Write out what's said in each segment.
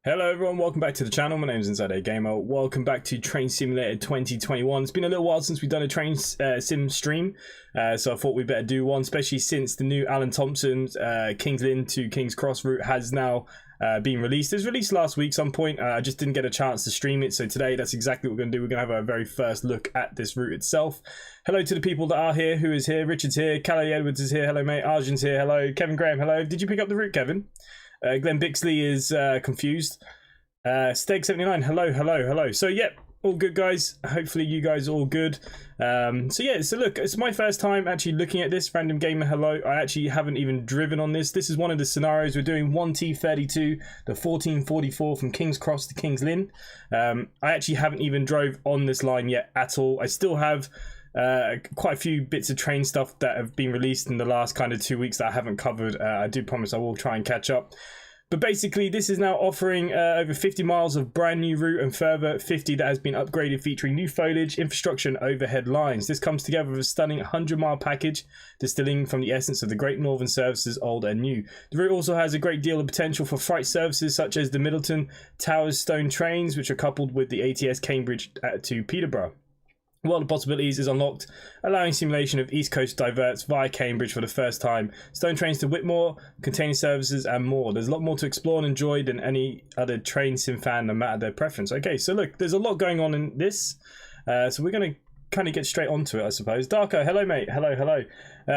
Hello everyone, welcome back to the channel. My name is InsideAgameR. Welcome back to Train Simulator 2021. It's been a little while since we've done a train sim stream, so I thought we'd better do one, especially since the new Alan Thompson's King's Lynn to King's Cross route has now been released. It was released last week some point. I just didn't get a chance to stream it, so today that's exactly what we're going to do. We're going to have our very first look at this route itself. Hello to the people that are here. Who is here? Richard's here. Callie Edwards is here. Hello mate. Arjun's here. Hello. Kevin Graham. Hello. Did you pick up the route, Kevin? Glenn Bixley is confused. Steg79, hello. So yeah, all good guys. Hopefully you guys are all good. So look, it's my first time actually looking at this. Random Gamer, hello. I actually haven't even driven on this. This is one of the scenarios. We're doing 1T32, the 1444 from King's Cross to King's Lynn. I actually haven't even drove on this line yet at all. I still have quite a few bits of train stuff that have been released in the last kind of 2 weeks that I haven't covered. I do promise I will try and catch up. But basically, this is now offering over 50 miles of brand new route and further 50 that has been upgraded, featuring new foliage, infrastructure and overhead lines. This comes together with a stunning 100-mile package, distilling from the essence of the Great Northern services, old and new. The route also has a great deal of potential for freight services such as the Middleton Towers Stone trains, which are coupled with the ATS Cambridge to Peterborough. World of Possibilities is unlocked, allowing simulation of East Coast diverts via Cambridge for the first time, stone trains to Whitmore, container services and more. There's a lot more to explore and enjoy than any other train sim fan, no matter their preference. Okay, so look, there's a lot going on in this, so we're going to kind of get straight onto it, I suppose. Darko, hello mate, hello.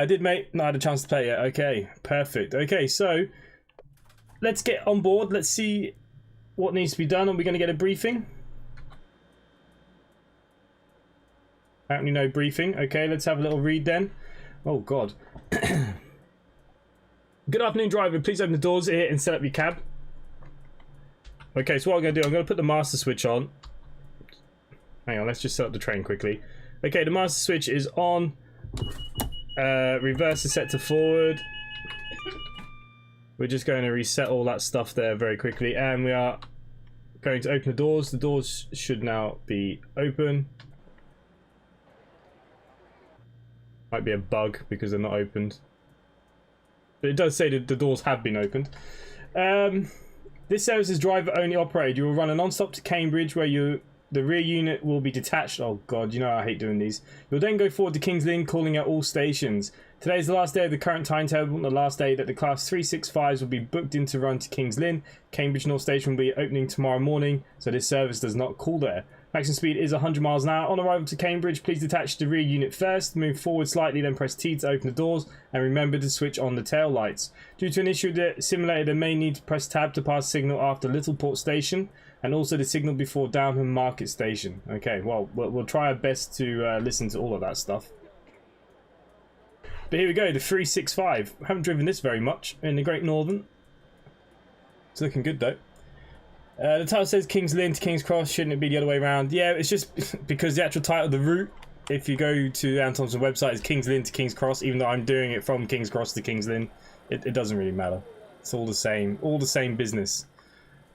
Did mate not had a chance to play yet? Okay, perfect. Okay, so let's get on board. Let's see what needs to be done. Are we going to get a briefing? Apparently no briefing. Okay, let's have a little read then. Oh god. Good afternoon driver, please open the doors here and set up your cab. Okay, so what I'm going to do, I'm going to put the master switch on. Hang on, let's just set up the train quickly. Okay, the master switch is on. Reverse is set to forward. We're just going to reset all that stuff there very quickly, and we are going to open the doors. The doors should now be open. Might be a bug because they're not opened, but it does say that the doors have been opened. This service is driver only operated. You will run a non-stop to Cambridge, where the rear unit will be detached. Oh god, you know I hate doing these. You'll then go forward to King's Lynn, calling out all stations. Today is the last day of the current timetable and the last day that the class 365s will be booked in to run to King's Lynn. Cambridge North Station will be opening tomorrow morning, so this service does not call there. Maximum speed is 100 miles an hour. On arrival to Cambridge, please detach the rear unit first, move forward slightly, then press T to open the doors, and remember to switch on the tail lights. Due to an issue with the simulator, they may need to press tab to pass signal after Littleport Station, and also the signal before Downham Market Station. Okay, well, we'll try our best to listen to all of that stuff. But here we go, the 365. I haven't driven this very much in the Great Northern. It's looking good though. The title says King's Lynn to King's Cross. Shouldn't it be the other way around? Yeah, it's just because the actual title of the route, if you go to Alan Thompson's website, is King's Lynn to King's Cross. Even though I'm doing it from King's Cross to King's Lynn, it doesn't really matter. It's all the same business.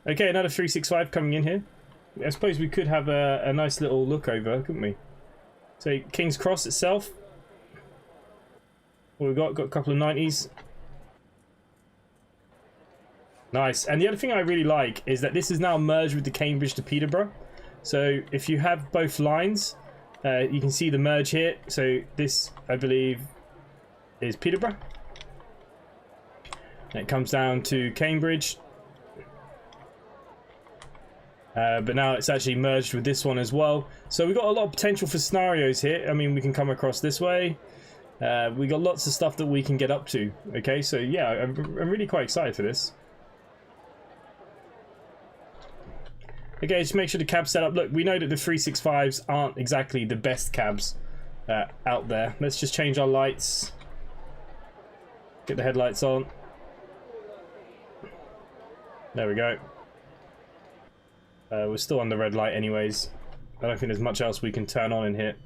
Okay, another 365 coming in here. I suppose we could have a nice little look over, couldn't we? So King's Cross itself. What we've got a couple of 90s. Nice. And the other thing I really like is that this is now merged with the Cambridge to Peterborough. So if you have both lines, you can see the merge here. So this, I believe, is Peterborough. And it comes down to Cambridge. But now it's actually merged with this one as well. So we've got a lot of potential for scenarios here. I mean, we can come across this way. We got lots of stuff that we can get up to. Okay, so yeah, I'm really quite excited for this. Okay, just make sure the cab's set up. Look, we know that the 365s aren't exactly the best cabs out there. Let's just change our lights. Get the headlights on. There we go. We're still on the red light anyways. I don't think there's much else we can turn on in here.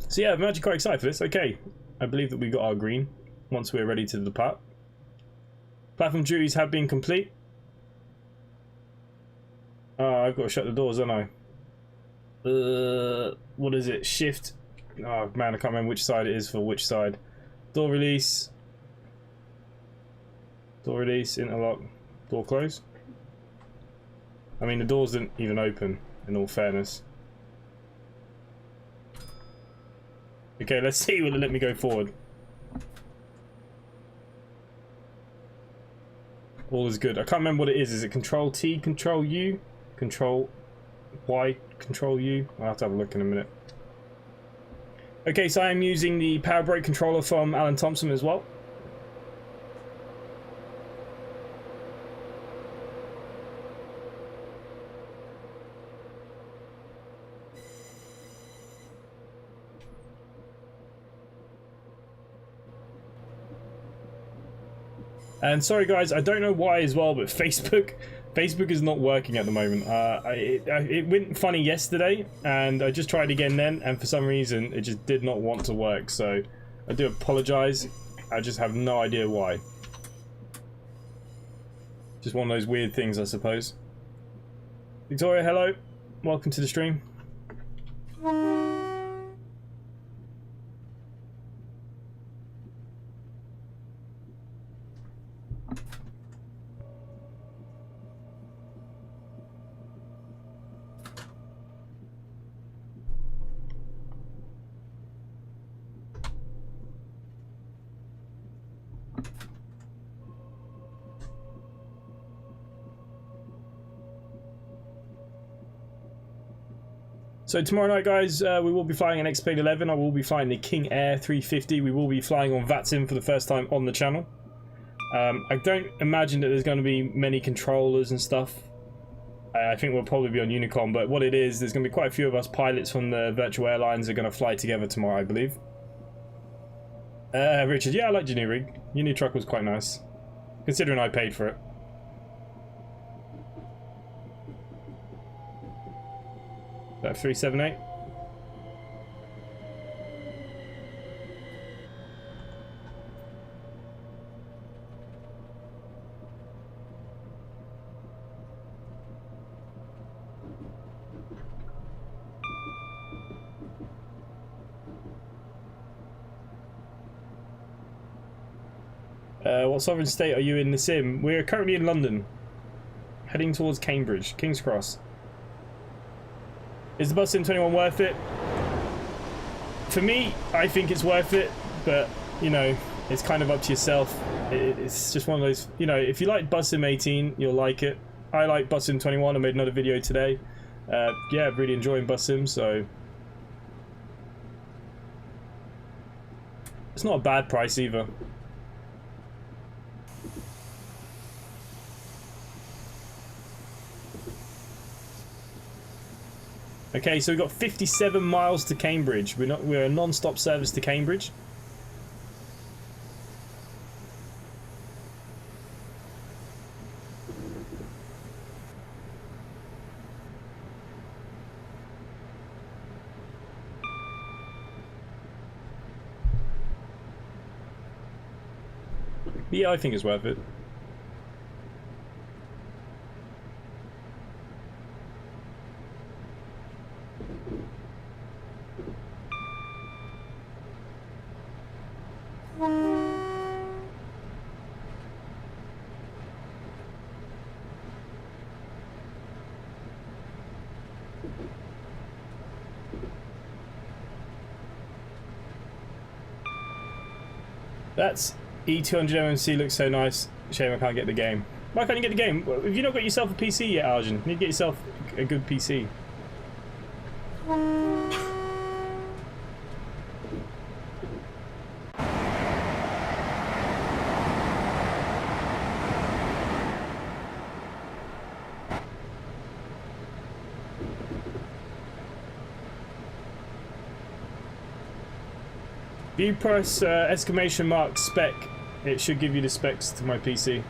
So yeah, I'm actually quite excited for this. Okay, I believe that we got our green once we're ready to depart. Platform duties have been complete. Oh, I've got to shut the doors, don't I? What is it? Shift. Oh man, I can't remember which side it is for which side. Door release. Door release, interlock, door close. I mean, the doors didn't even open, in all fairness. Okay, let's see, will it let me go forward? All is good. I can't remember what it is. Is it Control T, Control U? Control Y, Control U? I'll have to have a look in a minute. Okay, so I am using the power brake controller from Alan Thompson as well. And sorry guys, I don't know why as well, but Facebook is not working at the moment. It went funny yesterday, and I just tried again then, and for some reason it just did not want to work. So I do apologize. I just have no idea why. Just one of those weird things, I suppose. Victoria, hello. Welcome to the stream. So tomorrow night, guys, we will be flying an X-Plane 11. I will be flying the King Air 350. We will be flying on VATSIM for the first time on the channel. I don't imagine that there's going to be many controllers and stuff. I think we'll probably be on Unicom, but what it is, there's going to be quite a few of us pilots from the virtual airlines that are going to fly together tomorrow, I believe. Richard, yeah, I liked your new rig. Your new truck was quite nice, considering I paid for it. About 378. What sovereign state are you in the sim? We're currently in London, heading towards Cambridge, King's Cross. Is the bus sim 21 worth it? For me, I think it's worth it, but you know, it's kind of up to yourself. It's just one of those, you know, if you like bus sim 18, you'll like it. I like bus sim 21. I made another video today. Yeah, really enjoying bus sim, so it's not a bad price either. Okay, so we've got 57 miles to Cambridge. We're a non-stop service to Cambridge. But yeah, I think it's worth it. That's E200 MMC, looks so nice. Shame I can't get the game. Why can't you get the game? Have you not got yourself a PC yet, Arjun? You need to get yourself a good PC. If you press exclamation mark spec, it should give you the specs to my PC.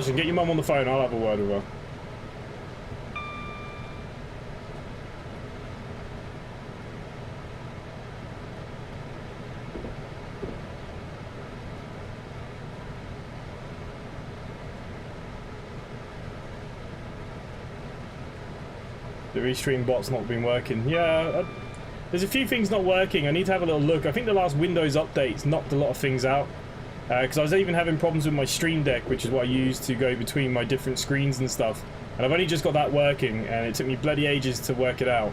Sergeant, get your mum on the phone. I'll have a word with her. The restream bot's not been working. Yeah, there's a few things not working. I need to have a little look. I think the last Windows updates knocked a lot of things out. Because I was even having problems with my Stream Deck, which is what I use to go between my different screens and stuff. And I've only just got that working, and it took me bloody ages to work it out.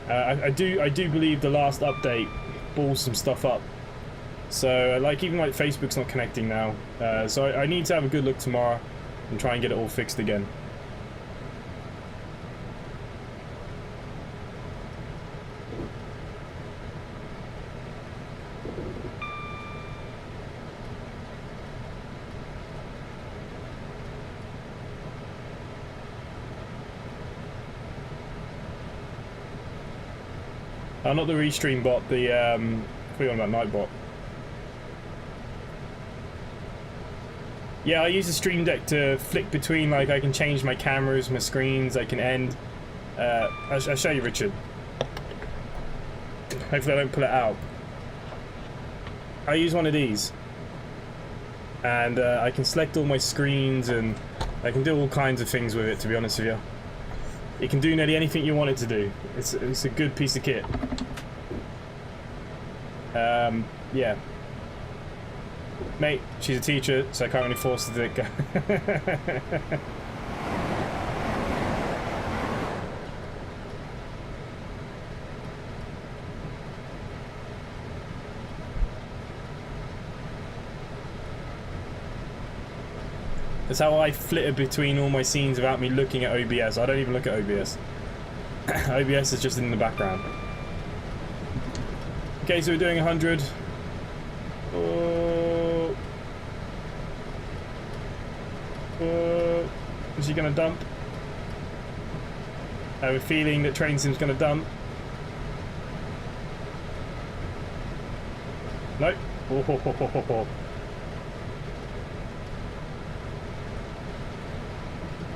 I do believe the last update balls some stuff up. So like even like Facebook's not connecting now. So I need to have a good look tomorrow and try and get it all fixed again. Not the restream bot, the I forgot about Nightbot. Yeah, I use the Stream Deck to flick between, like I can change my cameras, my screens, I can end. I'll show you, Richard. Hopefully I don't pull it out. I use one of these. And I can select all my screens and I can do all kinds of things with it, to be honest with you. It can do nearly anything you want it to do. It's a good piece of kit. Yeah. Mate, she's a teacher, so I can't really force her to go. That's how I flitter between all my scenes without me looking at OBS. I don't even look at OBS. OBS is just in the background. Okay, so we're doing 100. Is he gonna dump? I have a feeling that Train Sim's gonna dump. Nope.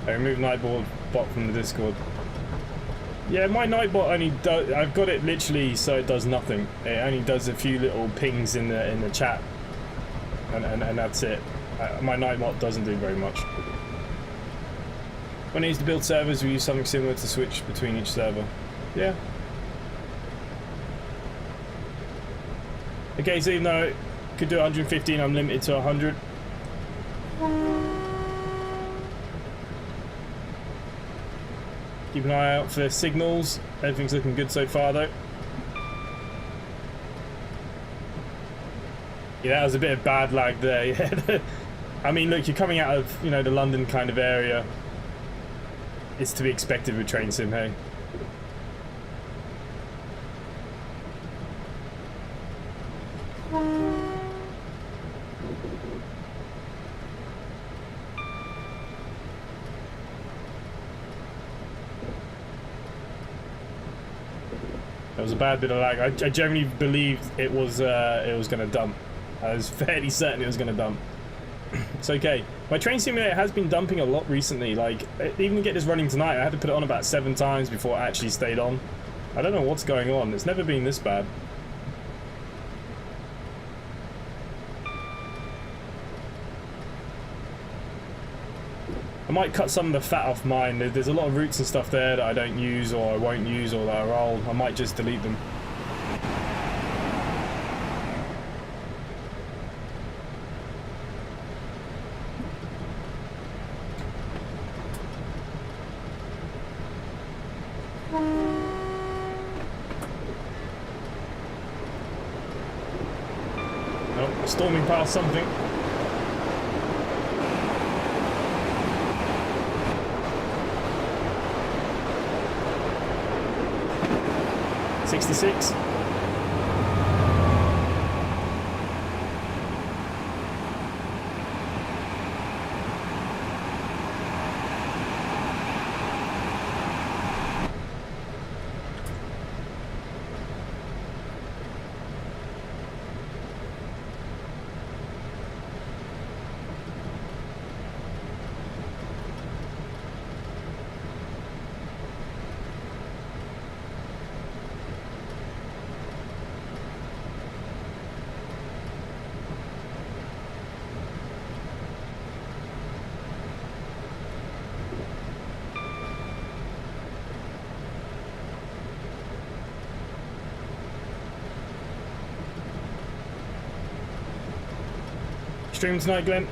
I removed Nightbot from the Discord. Yeah, my Nightbot only does. I've got it literally so it does nothing. It only does a few little pings in the chat, and that's it. My Nightbot doesn't do very much. When I used to build servers, we use something similar to switch between each server. Yeah. Okay, so even though I could do 115, I'm limited to 100. Keep an eye out for signals. Everything's looking good so far, though. Yeah, that was a bit of bad lag there. Yeah. I mean, look, you're coming out of, you know, the London kind of area. It's to be expected with Train Sim, hey. That was a bad bit of lag. I generally believed it was going to dump. I was fairly certain it was going to dump. It's okay. My Train Simulator has been dumping a lot recently. Like, even to get this running tonight, I had to put it on about 7 times before it actually stayed on. I don't know what's going on. It's never been this bad. I might cut some of the fat off mine. There's a lot of routes and stuff there that I don't use or I won't use or that are old. I might just delete them. Oh, storming past something. '66. stream tonight, Glenn?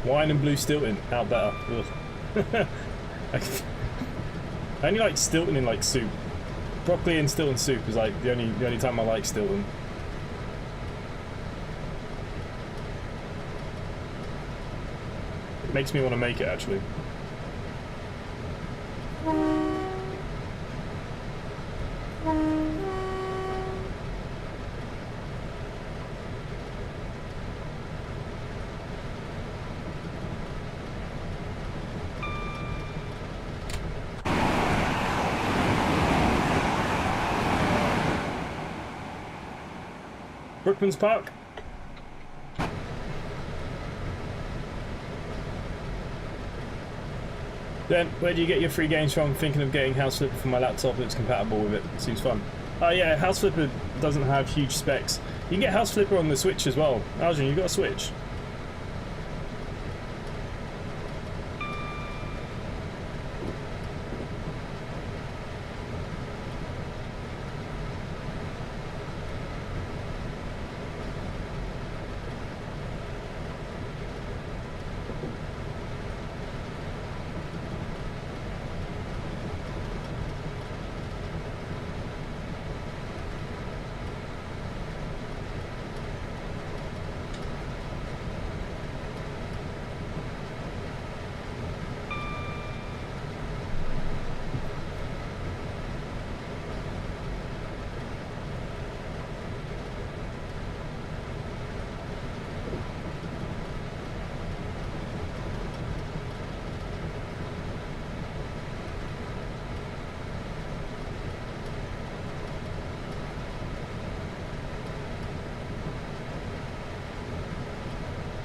Wine and blue Stilton, out better. I only like Stilton in like soup. Broccoli and Stilton soup is like the only time I like Stilton. It makes me want to make it actually. Brookman's Park. Then, where do you get your free games from? Thinking of getting House Flipper for my laptop that's compatible with it. Seems fun. Oh yeah, House Flipper doesn't have huge specs. You can get House Flipper on the Switch as well. Arjun, you got a Switch?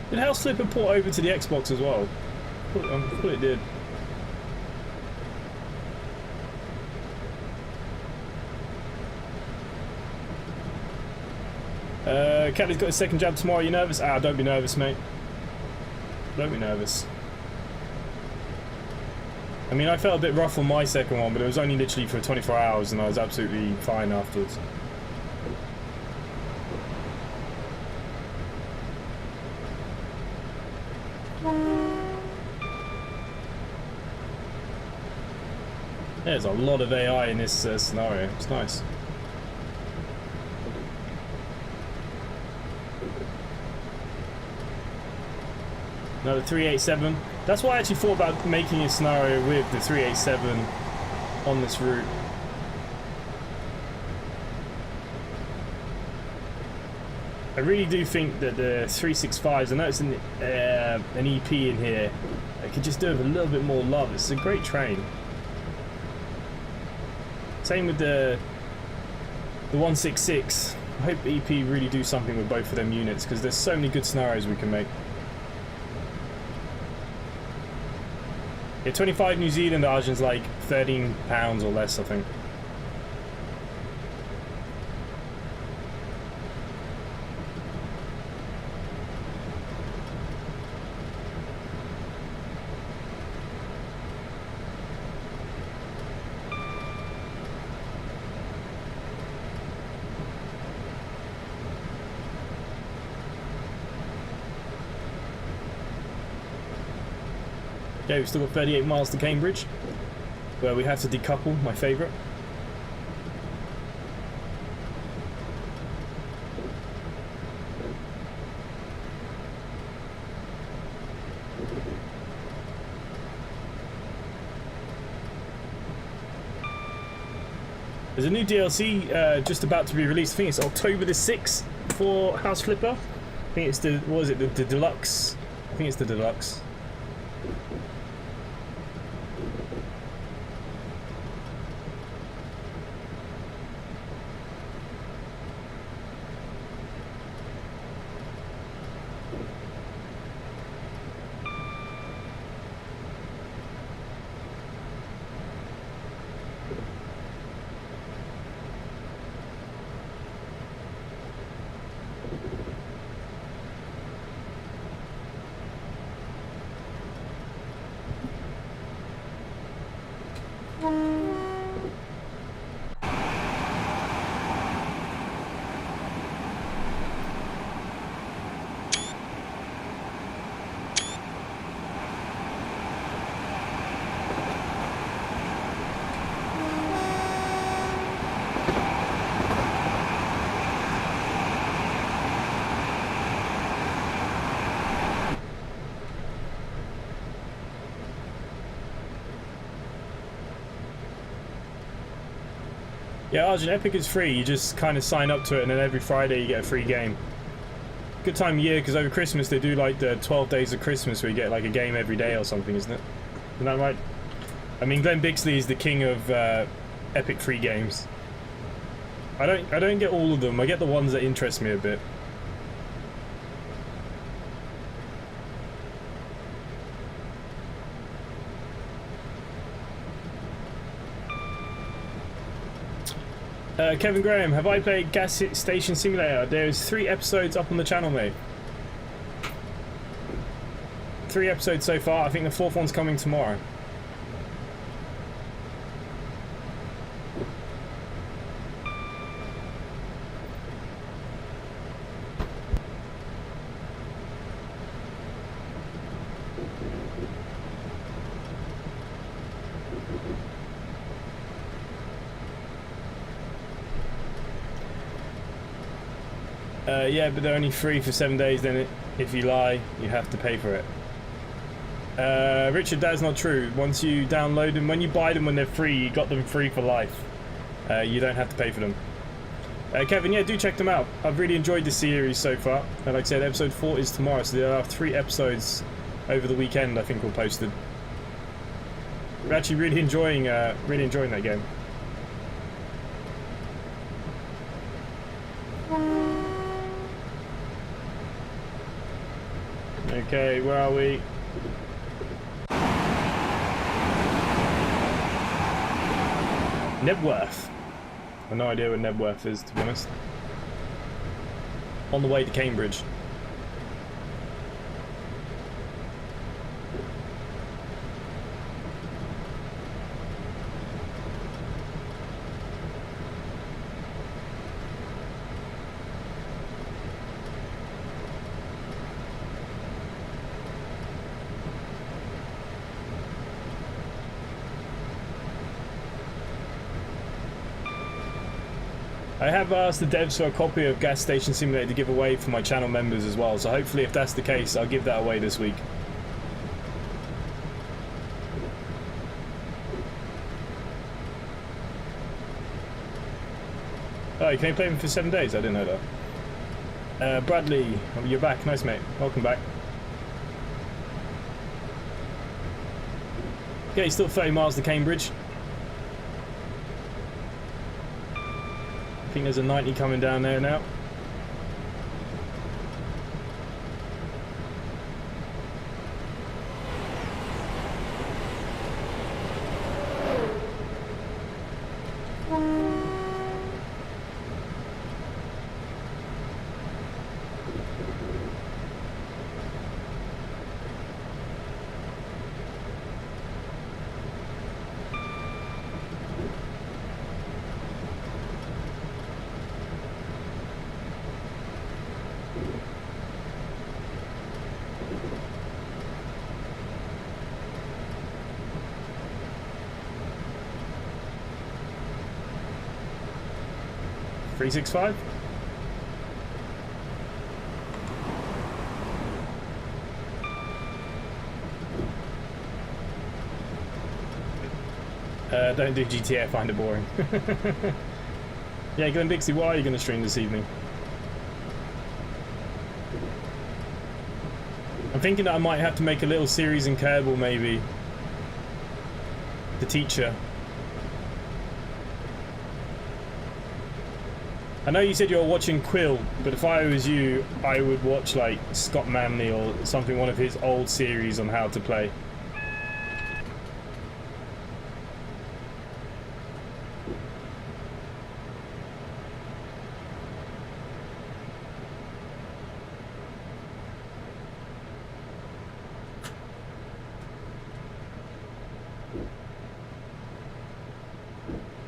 Did House Flipper port over to the Xbox as well? I thought it did. Caddy's got his second jab tomorrow. You nervous? Ah, don't be nervous, mate. Don't be nervous. I mean, I felt a bit rough on my second one, but it was only literally for 24 hours and I was absolutely fine afterwards. There's a lot of AI in this scenario. It's nice. Another 387. That's why I actually thought about making a scenario with the 387 on this route. I really do think that the 365s, I know it's an EP in here, I could just do it with a little bit more love. It's a great train. Same with the 166. I hope EP really do something with both of them units because there's so many good scenarios we can make. Yeah, 25 New Zealand Argent's like £13 or less, I think. Okay, we've still got 38 miles to Cambridge, where we have to decouple, my favourite. There's a new DLC just about to be released. I think it's October the 6th for House Flipper. I think it's the, what is it, the deluxe? I think it's the deluxe. Yeah, Arjun, Epic is free. You just kind of sign up to it, and then every Friday you get a free game. Good time of year, because over Christmas they do like the 12 days of Christmas where you get like a game every day or something, isn't it? Isn't that right? I mean, Glenn Bixley is the king of Epic free games. I don't get all of them. I get the ones that interest me a bit. Kevin Graham, have I played Gas Station Simulator? There's 3 episodes up on the channel, mate. 3 episodes so far. I think the 4th one's coming tomorrow. Yeah, but they're only free for 7 days, then if you lie, you have to pay for it. Richard, that's not true. Once you download them, when you buy them when they're free, you got them free for life. You don't have to pay for them. Kevin, yeah, do check them out. I've really enjoyed the series so far. And like I said, episode 4 is tomorrow, so there are 3 episodes over the weekend I think were posted. We're actually really enjoying that game. Okay, where are we? Nebworth. I have no idea what Nebworth is, to be honest. On the way to Cambridge. I have asked the devs for a copy of Gas Station Simulator to give away for my channel members as well, so hopefully if that's the case, I'll give that away this week. Oh, you can play them for 7 days? I didn't know that. Bradley, you're back. Nice, mate. Welcome back. Okay, still 30 miles to Cambridge. I think there's a 90 coming down there now. .365. Don't do GTA, I find it boring. Yeah, Glenn Bixie, why are you going to stream this evening? I'm thinking that I might have to make a little series in Kerbal, maybe. The teacher. I know you said you were watching Quill, but if I was you, I would watch like Scott Manley or something, one of his old series on how to play.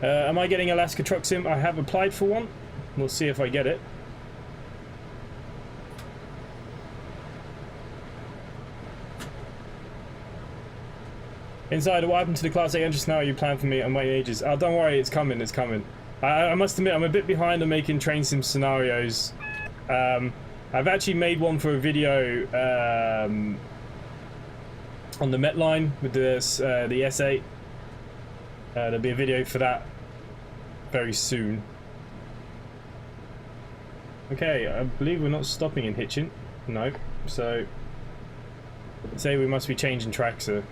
Am I getting Alaska Truck Sim? I have applied for one. We'll see if I get it. Insider, what happened to the Class 8 just now? You planned for me? I'm waiting ages. Oh, don't worry, it's coming, it's coming. I must admit, I'm a bit behind on making train sim scenarios. I've actually made one for a video on the Met line with the S8. There'll be a video for that very soon. Okay, I believe we're not stopping in Hitchin. No, so say we must be changing tracks here.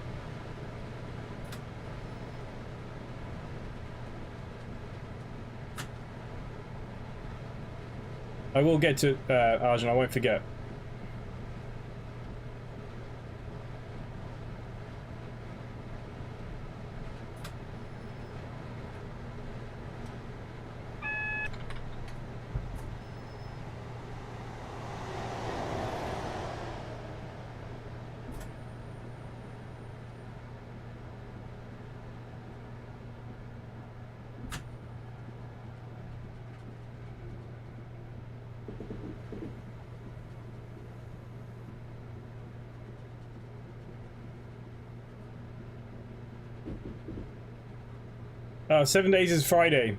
I will get to Arjun, I won't forget. Oh, 7 days is Friday.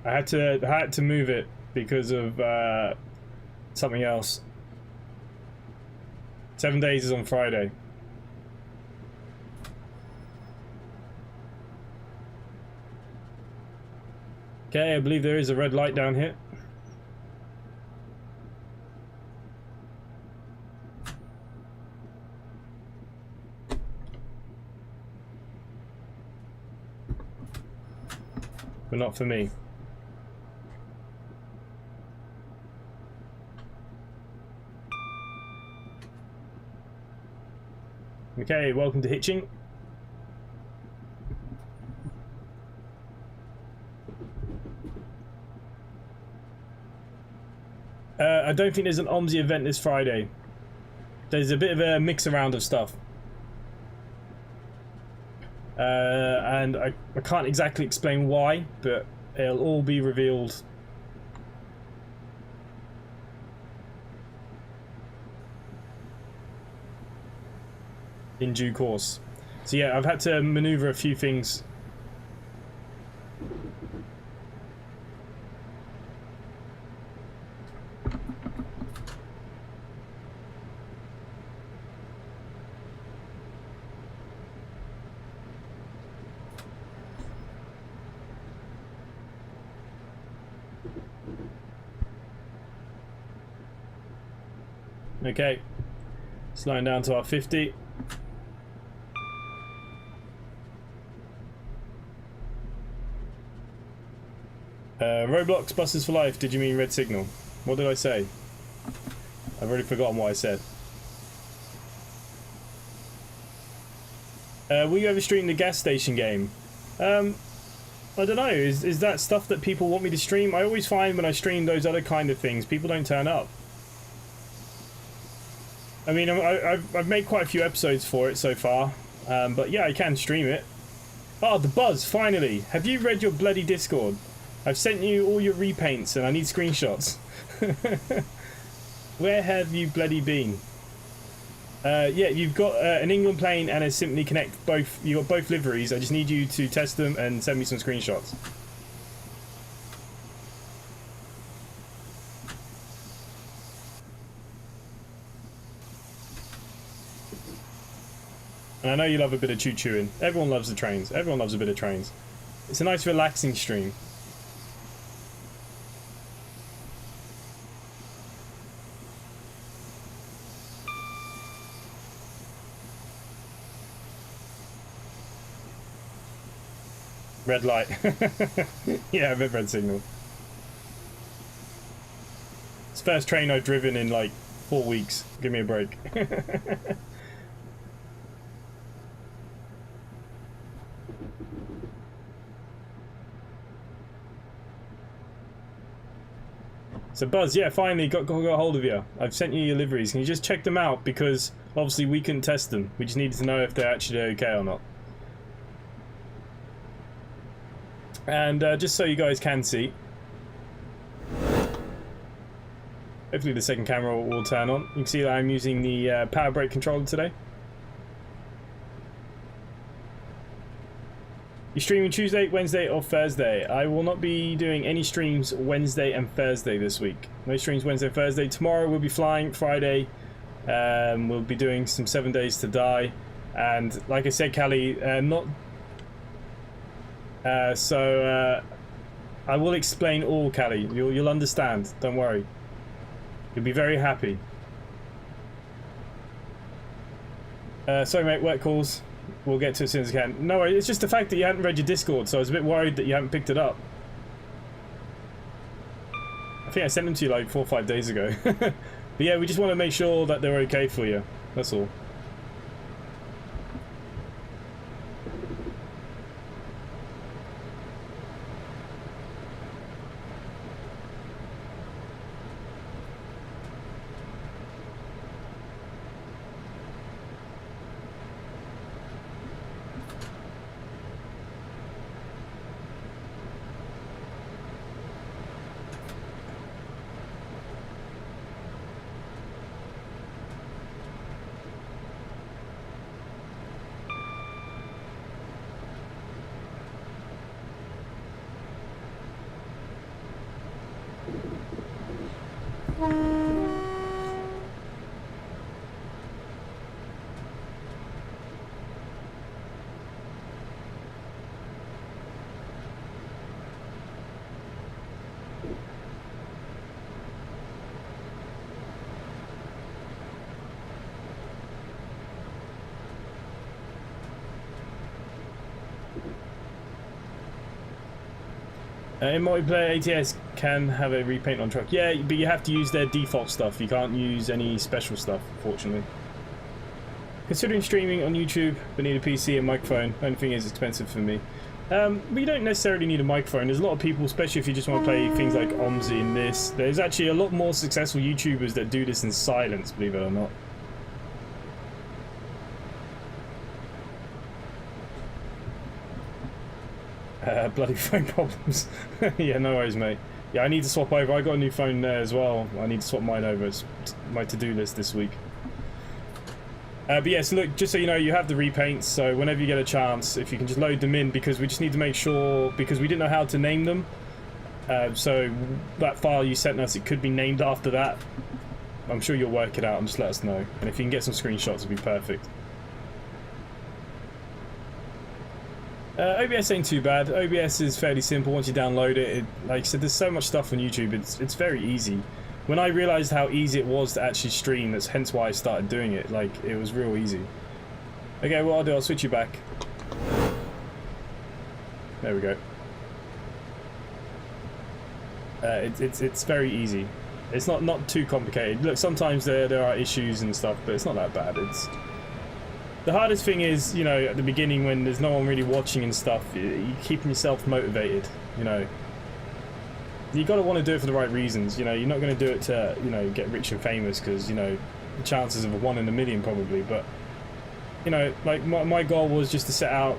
I had to move it because of something else. 7 days is on Friday. Okay, I believe there is a red light down here. But not for me. Okay, welcome to Hitching. I don't think there's an OMSI event this Friday. There's a bit of a mix around of stuff. And I can't exactly explain why, but it'll all be revealed in due course. So yeah, I've had to maneuver a few things. Okay, slowing down to our 50. Roblox buses for life. Did you mean red signal? What did I say? I've already forgotten what I said. Will you ever stream the gas station game? I don't know. Is that stuff that people want me to stream? I always find when I stream those other kind of things, people don't turn up. I mean, I've made quite a few episodes for it so far, but yeah, I can stream it. Oh, the buzz, finally! Have you read your bloody Discord? I've sent you all your repaints and I need screenshots. Where have you bloody been? Yeah, you've got an England plane and a Simply Connect. Both, you got both liveries. I just need you to test them and send me some screenshots. And I know you love a bit of choo-chooing. Everyone loves the trains. Everyone loves a bit of trains. It's a nice relaxing stream. Red light. Yeah, a bit red signal. It's the first train I've driven in like 4 weeks. Give me a break. So Buzz, yeah, finally got a hold of you. I've sent you your liveries. Can you just check them out? Because obviously we couldn't test them. We just needed to know if they're actually okay or not. And just so you guys can see, hopefully the second camera will turn on. You can see that I'm using the power brake controller today. You streaming Tuesday, Wednesday or Thursday? I will not be doing any streams Wednesday and Thursday this week. No streams Wednesday and Thursday. Tomorrow we'll be flying. Friday we'll be doing some 7 Days to Die. And like I said, Callie, I will explain all, Callie. You'll understand. Don't worry. You'll be very happy. Sorry, mate. Work calls. We'll get to it as soon as I can. No worries. It's just the fact that you hadn't read your Discord, so I was a bit worried that you hadn't picked it up. I think I sent them to you like 4 or 5 days ago. But yeah, we just want to make sure that they're okay for you. That's all. In multiplayer, ATS can have a repaint on truck. Yeah, but you have to use their default stuff. You can't use any special stuff, unfortunately. Considering streaming on YouTube, but need a PC and microphone. Only thing is, it's expensive for me. But you don't necessarily need a microphone. There's a lot of people, especially if you just want to play things like OMSI and this. There's actually a lot more successful YouTubers that do this in silence, believe it or not. Bloody phone problems. Yeah, no worries, mate. Yeah, I need to swap over. I got a new phone there as well. I need to swap mine over. It's my to-do list this week. But yeah, so look, just so you know, you have the repaints, so whenever you get a chance, if you can just load them in, because we just need to make sure, because we didn't know how to name them. So that file you sent us, it could be named after that. I'm sure you'll work it out and just let us know. And if you can get some screenshots, it'd be perfect. OBS ain't too bad. OBS is fairly simple once you download it. Like I said, there's so much stuff on YouTube. It's very easy. When I realized how easy it was to actually stream, that's hence why I started doing it. Like, it was real easy. Okay, what I'll do, I'll switch you back. There we go. It's very easy. It's not too complicated. Look, sometimes there are issues and stuff, but it's not that bad. The hardest thing is, you know, at the beginning when there's no one really watching and stuff, you keeping yourself motivated, you know. You got to want to do it for the right reasons, you know. You're not going to do it to, you know, get rich and famous, because, you know, the chances of 1 in a million probably. But, you know, like my goal was just to set out,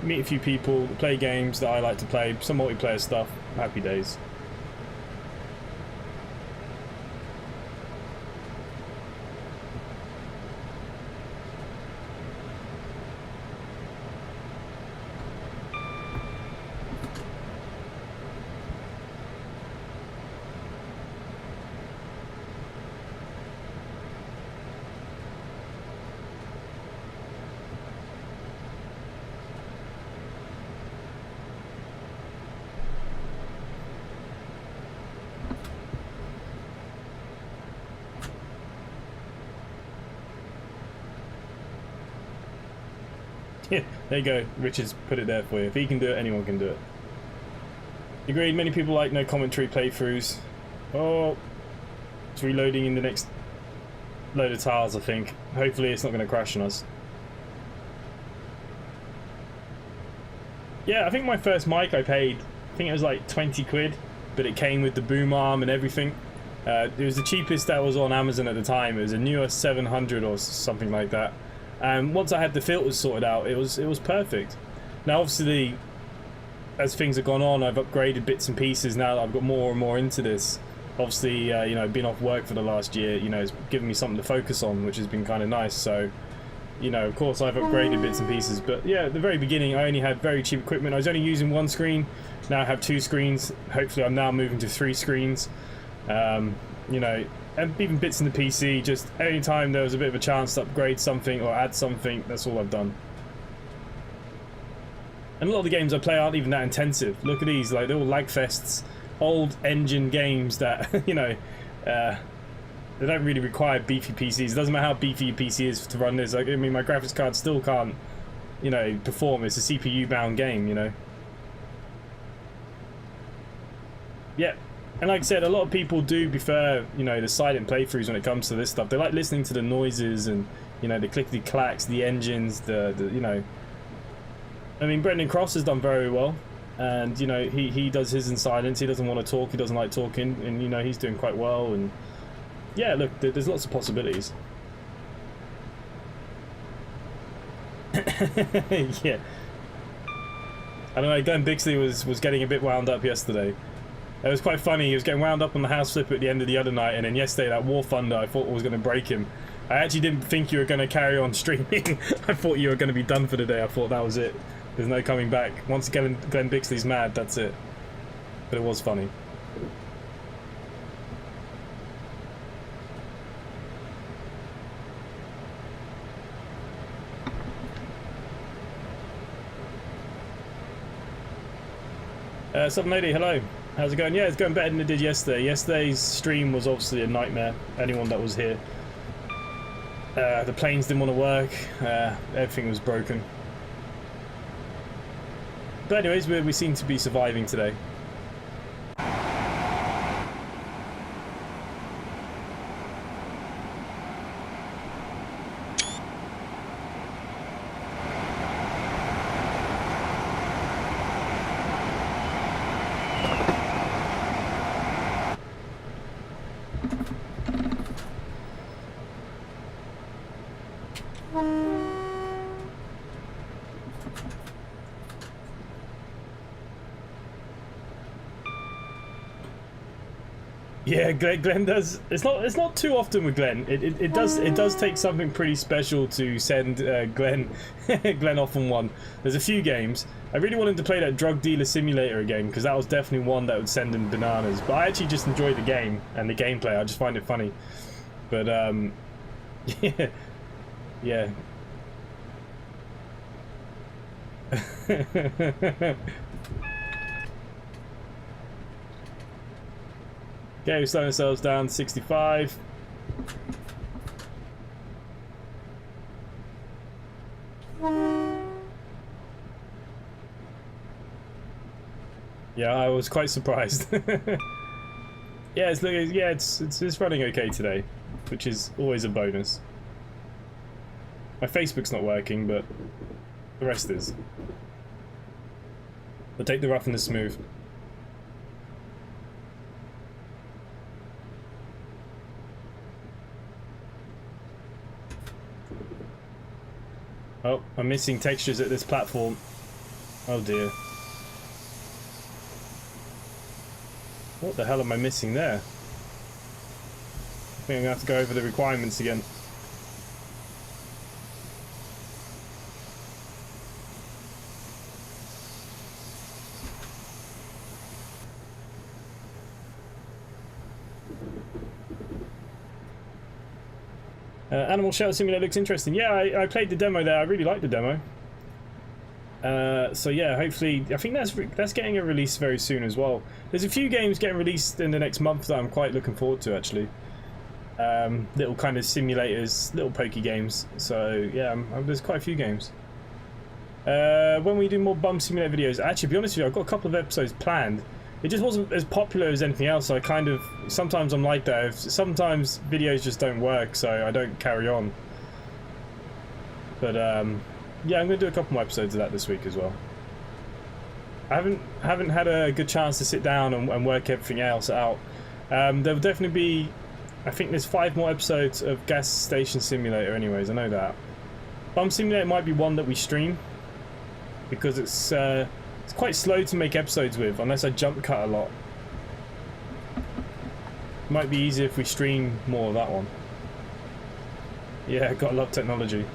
meet a few people, play games that I like to play, some multiplayer stuff. Happy days. Yeah, there you go. Richard's put it there for you. If he can do it, anyone can do it. Agreed, many people like no commentary playthroughs. Oh, it's reloading in the next load of tiles, I think. Hopefully it's not going to crash on us. Yeah, I think my first mic I paid, I think it was like 20 quid, but it came with the boom arm and everything. It was the cheapest that was on Amazon at the time. It was a newer 700 or something like that. And once I had the filters sorted out, it was perfect. Now, obviously, as things have gone on, I've upgraded bits and pieces now that I've got more and more into this. Obviously, you know, being off work for the last year, you know, it's given me something to focus on, which has been kind of nice. So, you know, of course, I've upgraded bits and pieces. But yeah, at the very beginning, I only had very cheap equipment. I was only using one screen. Now I have 2 screens. Hopefully, I'm now moving to 3 screens. You know, and even bits in the PC, just any time there was a bit of a chance to upgrade something or add something, that's all I've done. And a lot of the games I play aren't even that intensive. Look at these, like they're all lag fests, old engine games that, you know, they don't really require beefy PCs. It doesn't matter how beefy your PC is to run this. Like, I mean, my graphics card still can't, you know, perform. It's a CPU bound game, you know. Yeah, and like I said, a lot of people do prefer, you know, the silent playthroughs when it comes to this stuff. They like listening to the noises and, you know, the clickety clacks, the engines, the you know. I mean, Brendan Cross has done very well, and you know, he does his in silence. He doesn't want to talk. He doesn't like talking, and you know, he's doing quite well. And yeah, look, there's lots of possibilities. Yeah, I don't know. Glenn Bixley was getting a bit wound up yesterday. It was quite funny. He was getting wound up on the house flip at the end of the other night, and then yesterday that War Thunder I thought was going to break him. I actually didn't think you were going to carry on streaming. I thought you were going to be done for the day. I thought that was it. There's no coming back. Once again, Glenn Bixley's mad, that's it. But it was funny. Subnady, hello. How's it going? Yeah, it's going better than it did yesterday. Yesterday's stream was obviously a nightmare. Anyone that was here. The planes didn't want to work. Everything was broken. But anyways, we seem to be surviving today. Yeah, Glenn does. It's not too often with Glenn. It does take something pretty special to send Glenn Glenn off on one. There's a few games. I really wanted to play that drug dealer simulator again because that was definitely one that would send him bananas. But I actually just enjoy the game and the gameplay. I just find it funny. But yeah, yeah. Okay, we're slowing ourselves down to 65. Yeah, I was quite surprised. Yeah, it's running okay today, which is always a bonus. My Facebook's not working, but the rest is. I'll take the rough and the smooth. Oh, I'm missing textures at this platform. Oh dear. What the hell am I missing there? I think I'm going to have to go over the requirements again. Animal Shelter Simulator looks interesting. Yeah, I played the demo there. I really liked the demo. So yeah, hopefully, I think that's getting a release very soon as well. There's a few games getting released in the next month that I'm quite looking forward to actually. Little kind of simulators, little pokey games. So yeah, there's quite a few games. When we do more bum simulator videos, actually, to be honest with you, I've got a couple of episodes planned. It just wasn't as popular as anything else, so I kind of... Sometimes I'm like that. Sometimes videos just don't work, so I don't carry on. But, yeah, I'm going to do a couple more episodes of that this week as well. I haven't had a good chance to sit down and work everything else out. There'll definitely be... I think there's 5 more episodes of Gas Station Simulator anyways, I know that. Bum Simulator might be one that we stream. Because it's quite slow to make episodes with, unless I jump cut a lot. Might be easier if we stream more of that one. Yeah, gotta love technology.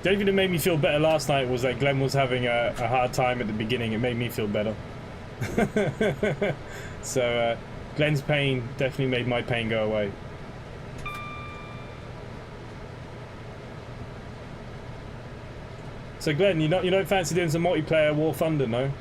The only thing that made me feel better last night was that Glenn was having a hard time at the beginning. It made me feel better. So, Glenn's pain definitely made my pain go away. So Glenn, you don't fancy doing some multiplayer War Thunder, no?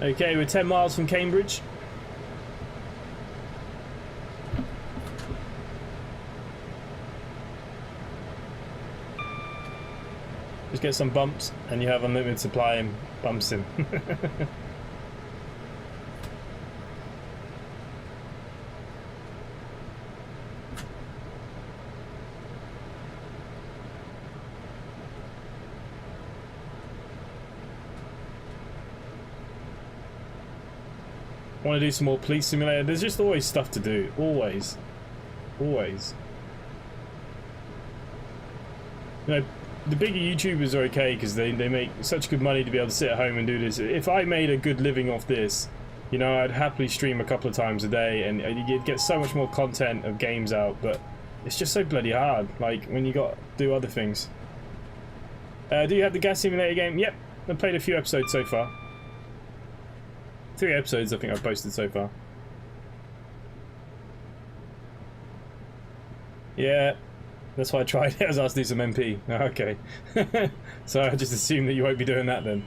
Okay, we're 10 miles from Cambridge. Just get some bumps and you have unlimited supply and bumps in. Want to do some more police simulator? There's just always stuff to do. Always. Always. You know, the bigger YouTubers are okay because they make such good money to be able to sit at home and do this. If I made a good living off this, you know, I'd happily stream a couple of times a day and you'd get so much more content of games out, but it's just so bloody hard, like, when you got to do other things. Do you have the gas simulator game? Yep, I've played a few episodes so far. 3 episodes I think I've posted so far. Yeah, that's why I tried it. I was asked to do some MP. Oh, okay. So I just assume that you won't be doing that then.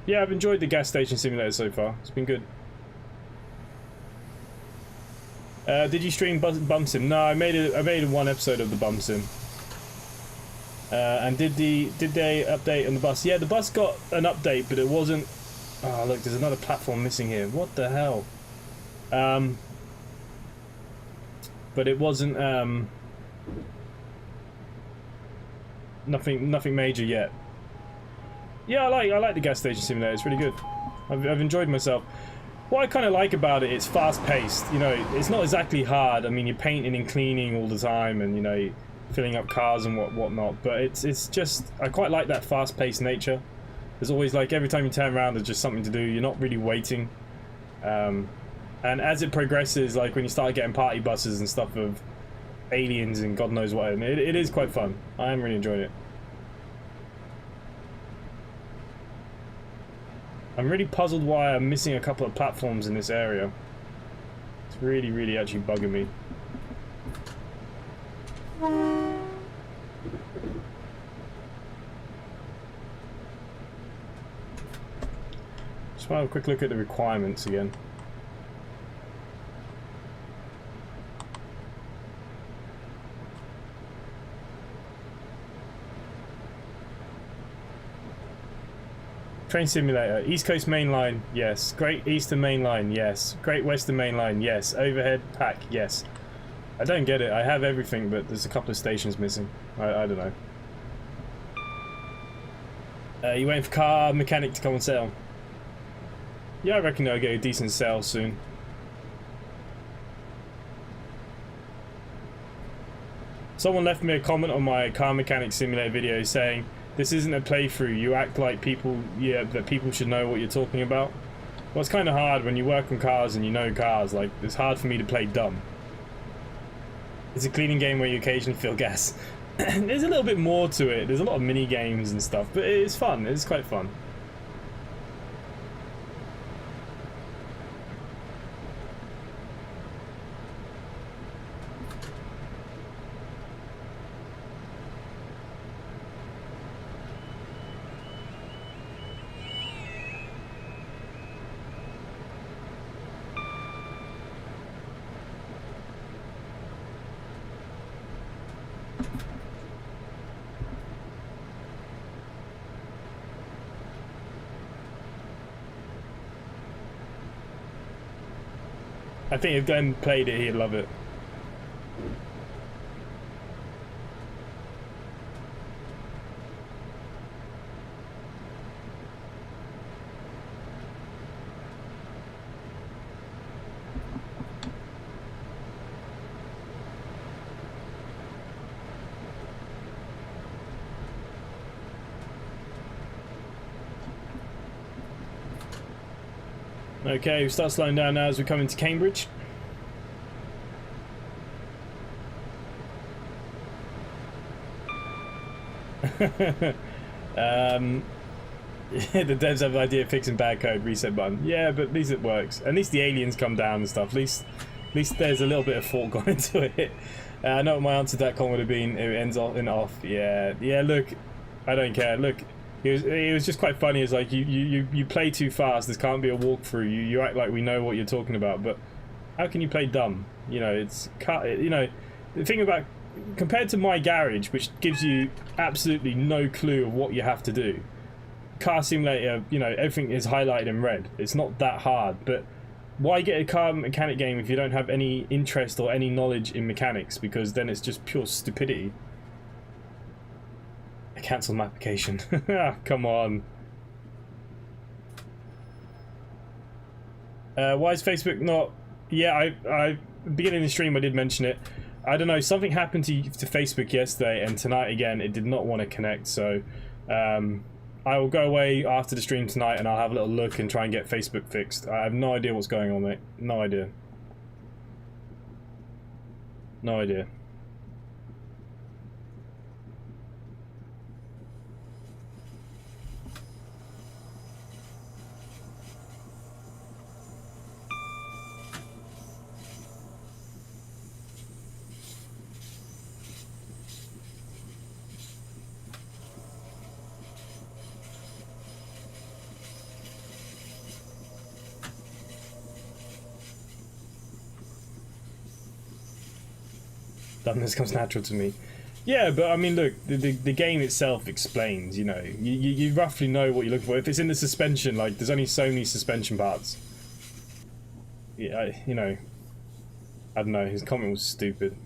Yeah, I've enjoyed the gas station simulator so far. It's been good. Did you stream Bum Sim? No, I made one episode of the Bum Sim. And did they update on the bus? Yeah, the bus got an update, but it wasn't. Oh look, there's another platform missing here. What the hell? But it wasn't nothing major yet. Yeah, I like the gas station simulator. It's really good. I've enjoyed myself. What I kind of like about it, it's fast paced. You know, it's not exactly hard. I mean, you're painting and cleaning all the time, and you know, filling up cars and whatnot, but it's just, I quite like that fast-paced nature. There's always, like, every time you turn around there's just something to do. You're not really waiting, and as it progresses, like when you start getting party buses and stuff of aliens and God knows what, it is quite fun. I am really enjoying it. I'm really puzzled why I'm missing a couple of platforms in this area. It's really actually bugging me. Just want to have a quick look at the requirements again. Train simulator, East Coast Main Line, yes. Great Eastern Main Line, yes. Great Western Main Line, yes. Overhead pack, yes. I don't get it. I have everything, but there's a couple of stations missing. I don't know. You waiting for car mechanic to come on sale? Yeah, I reckon I'll get a decent sale soon. Someone left me a comment on my car mechanic simulator video saying, "This isn't a playthrough. You act like people, that people should know what you're talking about." Well, it's kind of hard when you work on cars and you know cars. Like, it's hard for me to play dumb. It's a cleaning game where you occasionally fill gas. There's a little bit more to it. There's a lot of mini games and stuff, but it's fun. It's quite fun. I think if Glenn played it, he'd love it. Okay, we start slowing down now as we come into Cambridge. Yeah, the devs have the idea of fixing bad code, reset button. Yeah, but at least it works. At least the aliens come down and stuff. At least there's a little bit of thought gone into it. I know what my answer to that comment would have been. It ends off in off. Yeah, look, I don't care. Look, it was just quite funny. It's like you play too fast. This can't be a walkthrough. You act like we know what you're talking about, but how can you play dumb? You know, the thing about, compared to My Garage, which gives you absolutely no clue of what you have to do. Car Simulator, you know, everything is highlighted in red. It's not that hard, but why get a car mechanic game if you don't have any interest or any knowledge in mechanics? Because then it's just pure stupidity. I cancelled my application. Come on. Why is Facebook not... Yeah, I beginning of the stream I did mention it. I don't know, something happened to Facebook yesterday, and tonight again it did not want to connect, so I will go away after the stream tonight and I'll have a little look and try and get Facebook fixed. I have no idea what's going on, mate. No idea. No idea. Dumbness comes natural to me. Yeah, but I mean, look, the game itself explains, you know, you roughly know what you're looking for. If it's in the suspension, like, there's only so many suspension parts. Yeah, you know, I don't know, his comment was stupid.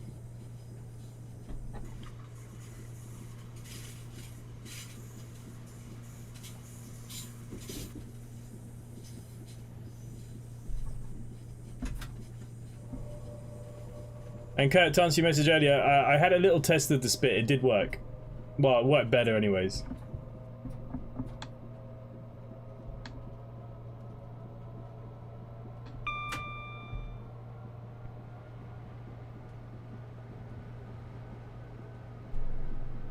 And Kurt, to answer your message earlier, I had a little test of the spit. It did work. Well, it worked better anyways.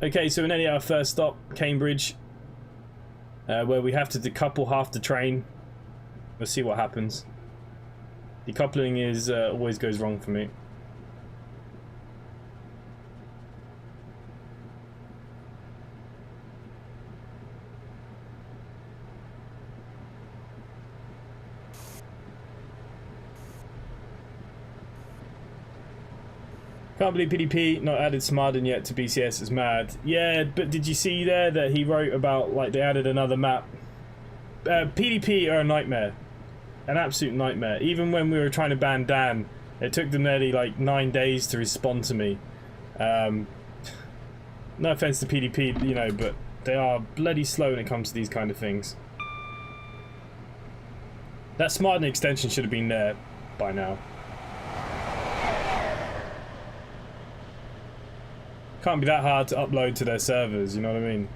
Okay, so we're nearly at our first stop, Cambridge, where we have to decouple half the train. Let's see what happens. Decoupling is always goes wrong for me. Can't believe PDP not added Smarden yet to BCS is mad. Yeah, but did you see there that he wrote about, like, they added another map? PDP are a nightmare. An absolute nightmare. Even when we were trying to ban Dan, it took them nearly, like, 9 days to respond to me. No offense to PDP, you know, but they are bloody slow when it comes to these kind of things. That Smarden extension should have been there by now. Can't be that hard to upload to their servers, you know what I mean?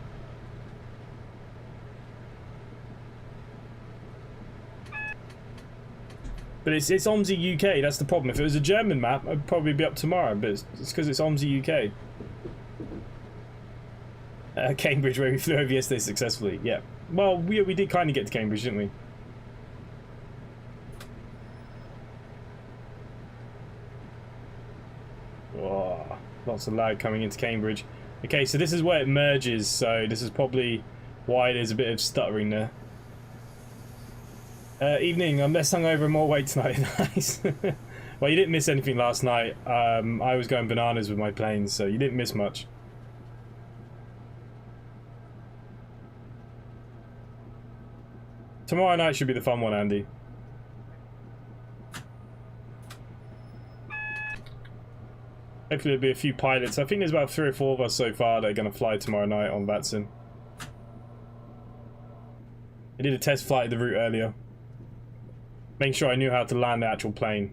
But it's OMSI UK, that's the problem. If it was a German map, I'd probably be up tomorrow, but it's because it's OMSI UK. Cambridge, where we flew over yesterday successfully, yeah. Well, we did kind of get to Cambridge, didn't we? Oh, lots of lag coming into Cambridge. Okay, so this is where it merges, so this is probably why there's a bit of stuttering there. Evening, I'm less hungover and more weight tonight. Nice. Well, you didn't miss anything last night. I was going bananas with my planes, so you didn't miss much. Tomorrow night should be the fun one, Andy. Hopefully there'll be a few pilots. I think there's about 3 or 4 of us so far that are going to fly tomorrow night on Vatsin. I did a test flight of the route earlier. Making sure I knew how to land the actual plane.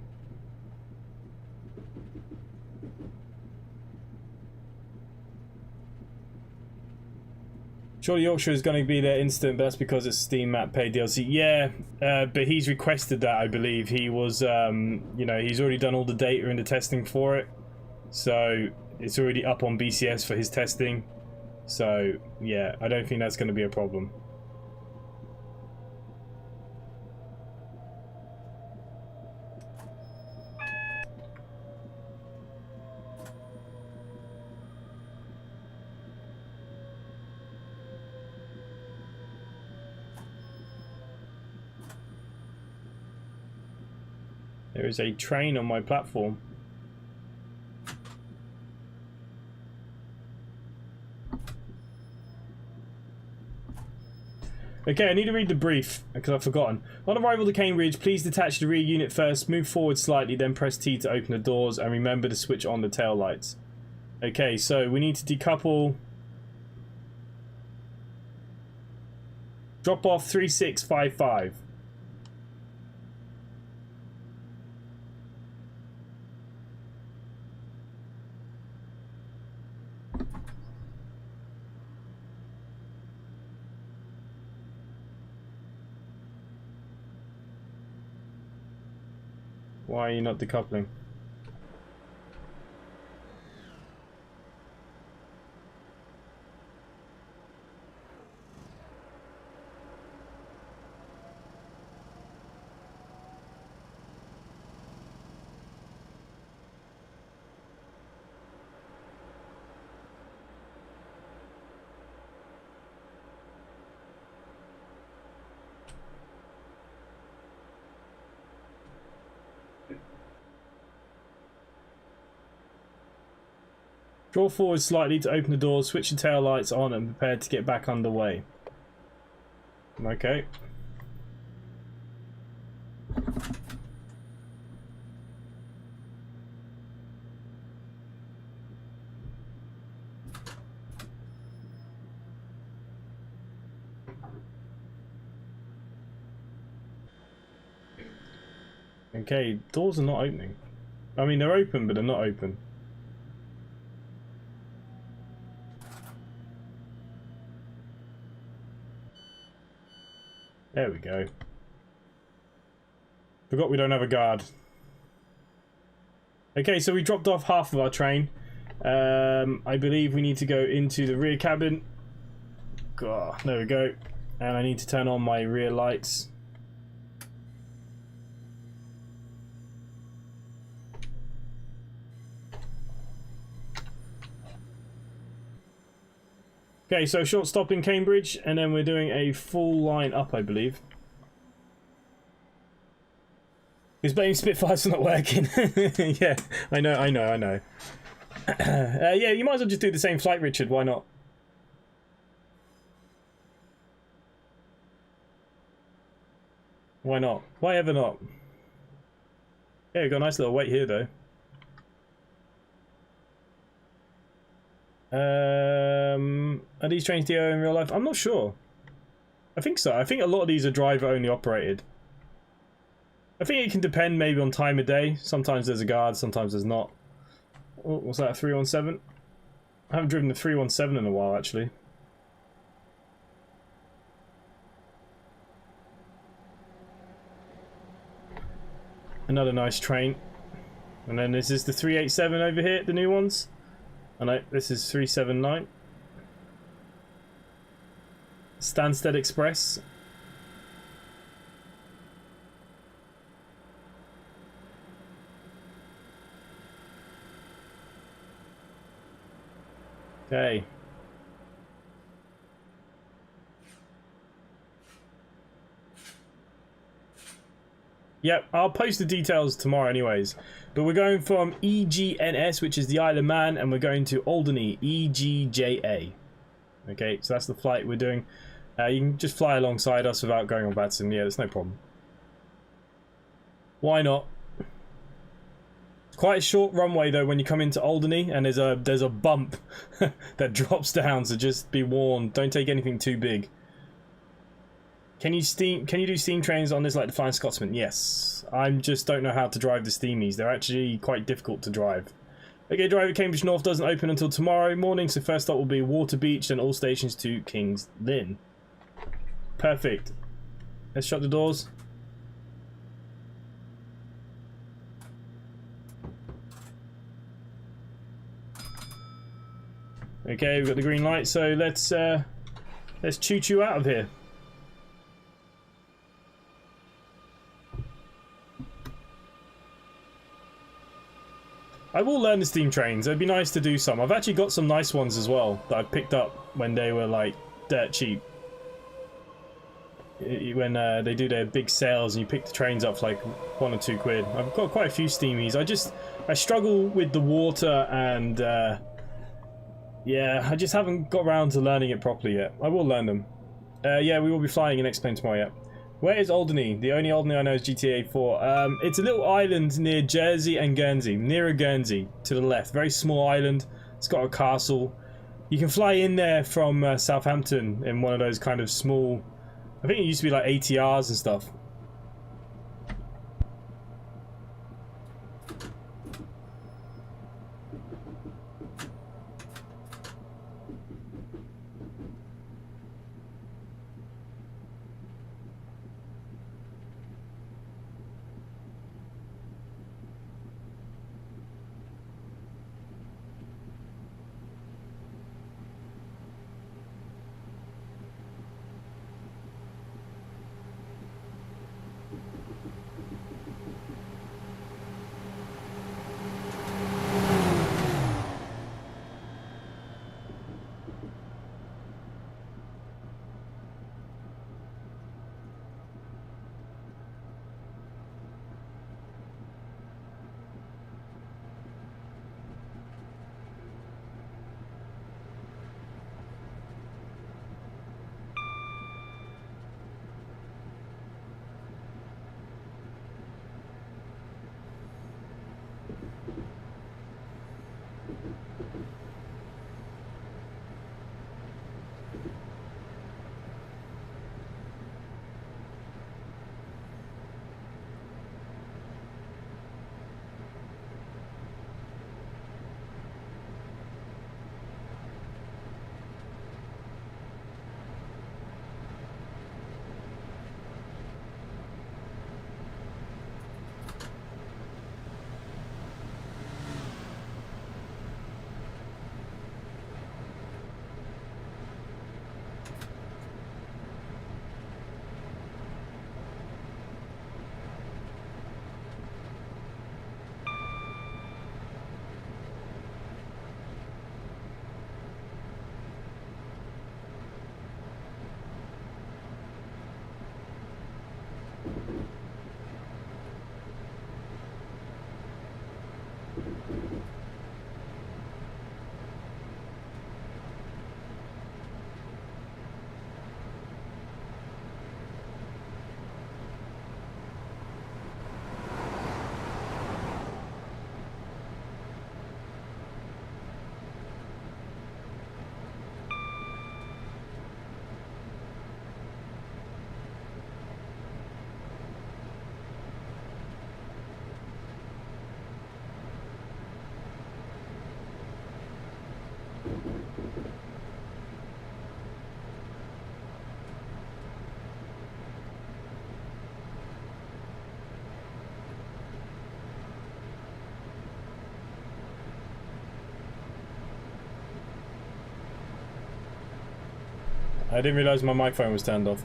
Surely Yorkshire is going to be there instant, but that's because it's Steam map paid DLC. Yeah, but he's requested that, I believe. He was, you know, he's already done all the data and the testing for it. So it's already up on BCS for his testing. So yeah, I don't think that's going to be a problem. There is a train on my platform. Okay, I need to read the brief because I've forgotten. On arrival to Cambridge, please detach the rear unit first, move forward slightly, then press T to open the doors, and remember to switch on the tail lights. Okay, so we need to decouple. Drop off 3655. Why are you not decoupling? Draw forward slightly to open the doors, switch the tail lights on and prepare to get back underway. Okay. Okay, doors are not opening. I mean, they're open, but they're not open. There we go. Forgot we don't have a guard. Okay, so we dropped off half of our train. I believe we need to go into the rear cabin. Oh, there we go. And I need to turn on my rear lights. Okay, so short stop in Cambridge, and then we're doing a full line up, I believe. His blame Spitfire's not working. Yeah, I know. Yeah, you might as well just do the same flight, Richard. Why not? Why not? Why ever not? Yeah, we got a nice little weight here, though. Are these trains DO in real life? I'm not sure. I think so. I think a lot of these are driver only operated. I think it can depend maybe on time of day. Sometimes there's a guard, sometimes there's not. Oh, what's that, a 317? I haven't driven the 317 in a while, actually. Another nice train. And then this is the 387 over here, the new ones. And this is 379. Stansted Express. Okay. Yep, I'll post the details tomorrow anyways. But we're going from EGNS, which is the Isle of Man, and we're going to Alderney, EGJA. Okay, so that's the flight we're doing. You can just fly alongside us without going on Batson. Yeah, there's no problem. Why not? It's quite a short runway though when you come into Alderney, and there's a bump that drops down, so just be warned. Don't take anything too big. Can you do steam trains on this like the Flying Scotsman? Yes. I just don't know how to drive the steamies. They're actually quite difficult to drive. Okay, driver, Cambridge North doesn't open until tomorrow morning, so first stop will be Water Beach, then all stations to King's Lynn. Perfect. Let's shut the doors. Okay, we've got the green light, so let's choo-choo out of here. I will learn the steam trains. It'd be nice to do some. I've actually got some nice ones as well that I picked up when they were like dirt cheap. When they do their big sales and you pick the trains up for like £1 or £2. I've got quite a few steamies. I struggle with the water and yeah, I just haven't got around to learning it properly yet. I will learn them. Yeah, we will be flying in X-Plane tomorrow, yeah. Where is Alderney? The only Alderney I know is GTA 4. It's a little island near Jersey and Guernsey. Nearer Guernsey, to the left. Very small island. It's got a castle. You can fly in there from Southampton in one of those kind of small... I think it used to be like ATRs and stuff. I didn't realise my microphone was turned off.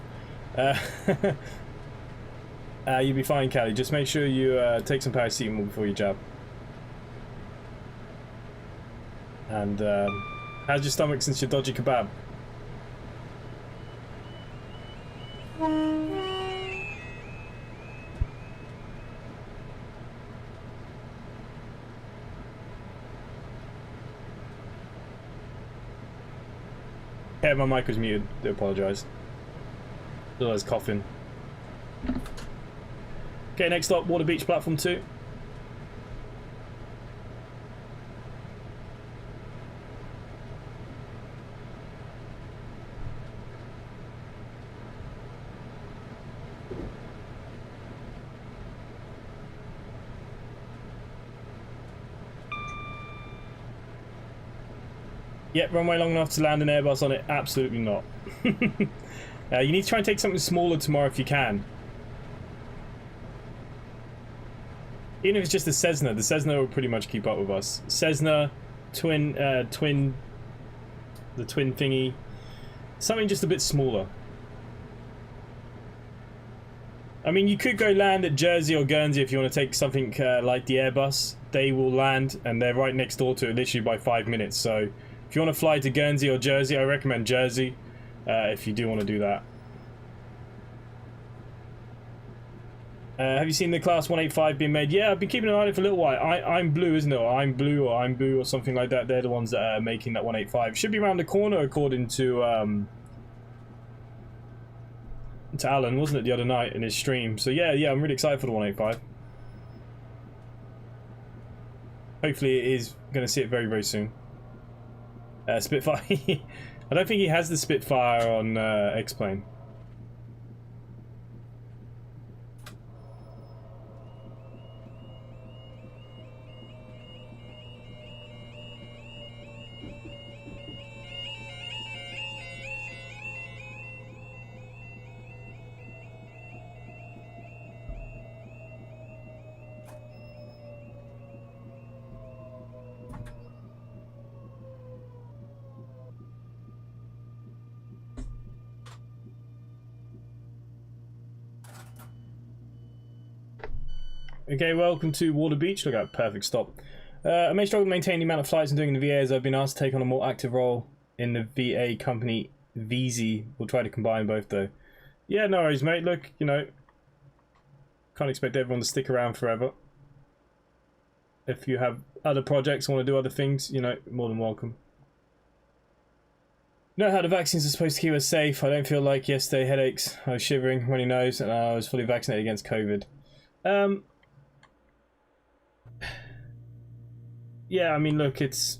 You'll be fine, Callie. Just make sure you take some paracetamol before you jab. And how's your stomach since your dodgy kebab? Yeah, my mic was muted. I do apologise. I was coughing. Okay, next up, Water Beach Platform 2. Yep, runway long enough to land an Airbus on it? Absolutely not. You need to try and take something smaller tomorrow if you can. Even if it's just the Cessna will pretty much keep up with us. Cessna, the twin thingy. Something just a bit smaller. I mean, you could go land at Jersey or Guernsey if you want to take something like the Airbus. They will land, and they're right next door to it, literally by 5 minutes. So, if you want to fly to Guernsey or Jersey, I recommend Jersey, if you do want to do that. Have you seen the Class 185 being made? Yeah, I've been keeping an eye on it for a little while. I'm Blue, isn't it? Or I'm Blue, or I'm Blue, or something like that. They're the ones that are making that 185. Should be around the corner, according to Alan, wasn't it, the other night in his stream? So yeah, I'm really excited for the 185. Hopefully it is going to see it very, very soon. Spitfire. I don't think he has the Spitfire on X-Plane. Okay, welcome to Water Beach. Look at perfect stop. I may struggle to maintain the amount of flights I'm doing in the VA as I've been asked to take on a more active role in the VA company VZ. We'll try to combine both though. Yeah, no worries, mate. Look, you know, can't expect everyone to stick around forever. If you have other projects, want to do other things, you know, more than welcome. Know how the vaccines are supposed to keep us safe. I don't feel like yesterday headaches. I was shivering, runny nose, and I was fully vaccinated against COVID. Yeah, I mean, look, it's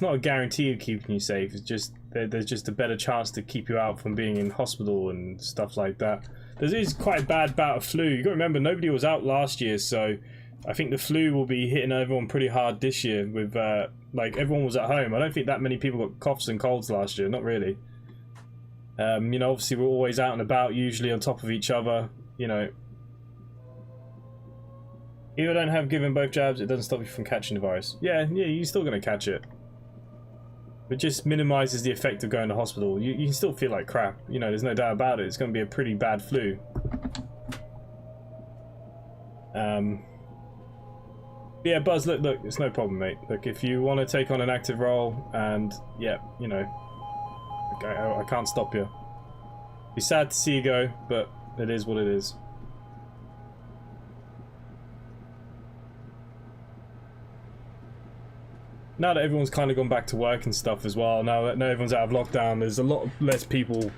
not a guarantee of keeping you safe. It's just there's just a better chance to keep you out from being in hospital and stuff like that. There is quite a bad bout of flu. You got to remember, nobody was out last year, so I think the flu will be hitting everyone pretty hard this year. With like everyone was at home. I don't think that many people got coughs and colds last year. Not really. You know, obviously we're always out and about, usually on top of each other. You know. If you don't have given both jabs, it doesn't stop you from catching the virus. Yeah, you're still going to catch it. It just minimises the effect of going to hospital. You can still feel like crap. You know, there's no doubt about it. It's going to be a pretty bad flu. Yeah, Buzz, look, it's no problem, mate. Look, if you want to take on an active role, and, yeah, you know, I can't stop you. Be sad to see you go, but it is what it is. Now that everyone's kind of gone back to work and stuff as well, now that everyone's out of lockdown, there's a lot less people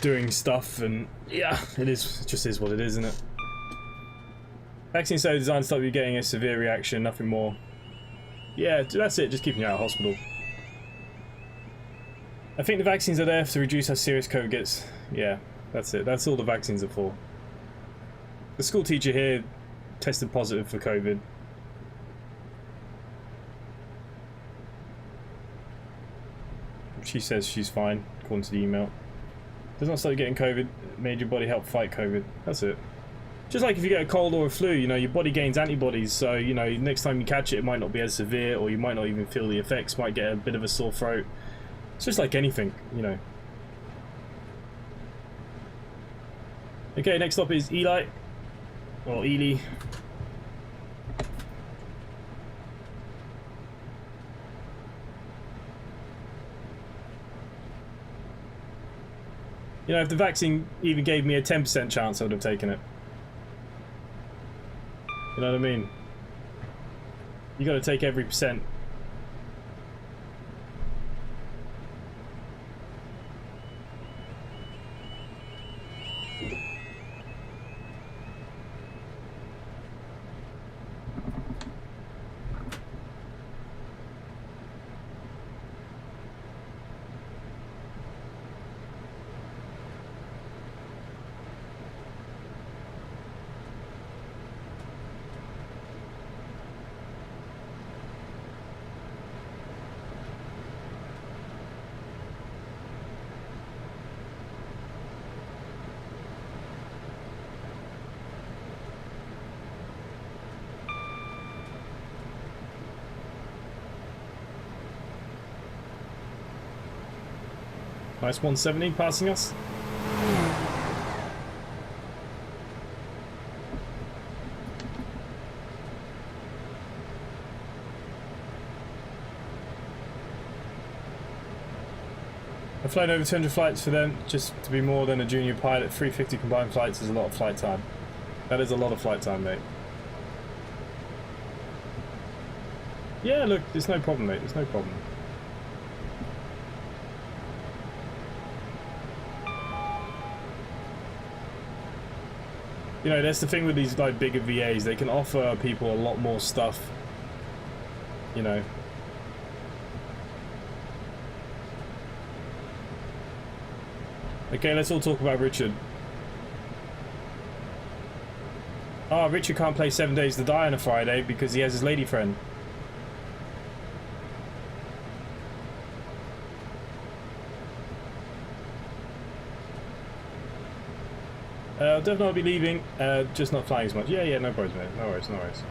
doing stuff, and yeah, it just is what it is, isn't it? Vaccine so designed to stop you getting a severe reaction, nothing more. Yeah, that's it, just keeping you out of hospital. I think the vaccines are there to reduce how serious COVID gets. Yeah, that's it. That's all the vaccines are for. The school teacher here tested positive for COVID. She says she's fine, according to the email. Does not stop you getting COVID, it made your body help fight COVID. That's it. Just like if you get a cold or a flu, you know, your body gains antibodies, so, you know, next time you catch it, it might not be as severe, or you might not even feel the effects, might get a bit of a sore throat. It's just like anything, you know. Okay, next up is Eli. Or Ely. You know, if the vaccine even gave me a 10% chance, I would have taken it. You know what I mean? You got to take every percent. Nice 170 passing us. I've flown over 200 flights for them, just to be more than a junior pilot. 350 combined flights is a lot of flight time. That is a lot of flight time, mate. Yeah, look, there's no problem, mate. There's no problem. You know, that's the thing with these like bigger VAs. They can offer people a lot more stuff. You know. Okay, let's all talk about Richard. Oh, Richard can't play 7 Days to Die on a Friday because he has his lady friend. I'll definitely be leaving, just not flying as much. Yeah, yeah, no worries, mate. No worries, no worries.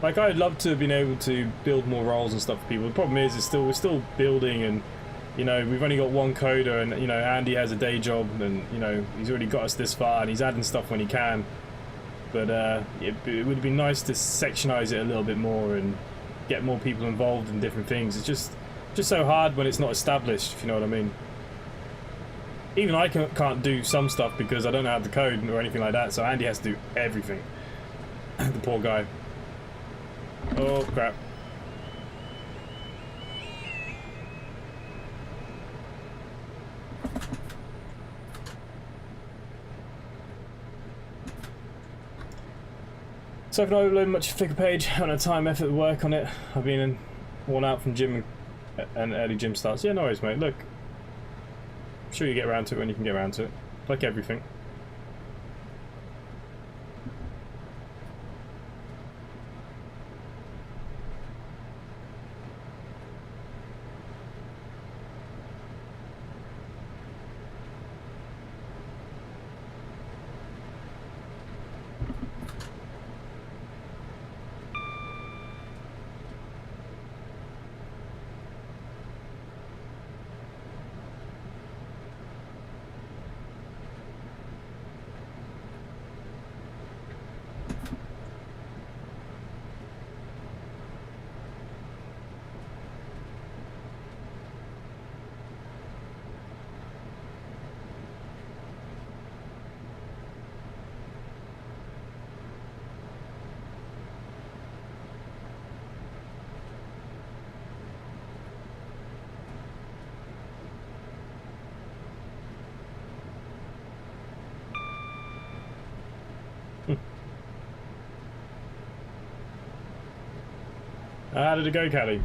Like, I'd love to have been able to build more roles and stuff for people. The problem is, we're still building, and you know, we've only got one coder, and you know, Andy has a day job, and you know, he's already got us this far, and he's adding stuff when he can. But it would be nice to sectionize it a little bit more and get more people involved in different things. It's just so hard when it's not established, if you know what I mean. Even I can't do some stuff because I don't know how to code or anything like that, so Andy has to do everything. The poor guy. Oh, crap. So I've not uploaded much Flickr page. I don't have time, effort, to work on it. I've been worn out from gym and early gym starts. Yeah, no worries, mate. Look. I'm sure you get around to it when you can get around to it. Like everything. How did it go, Callie?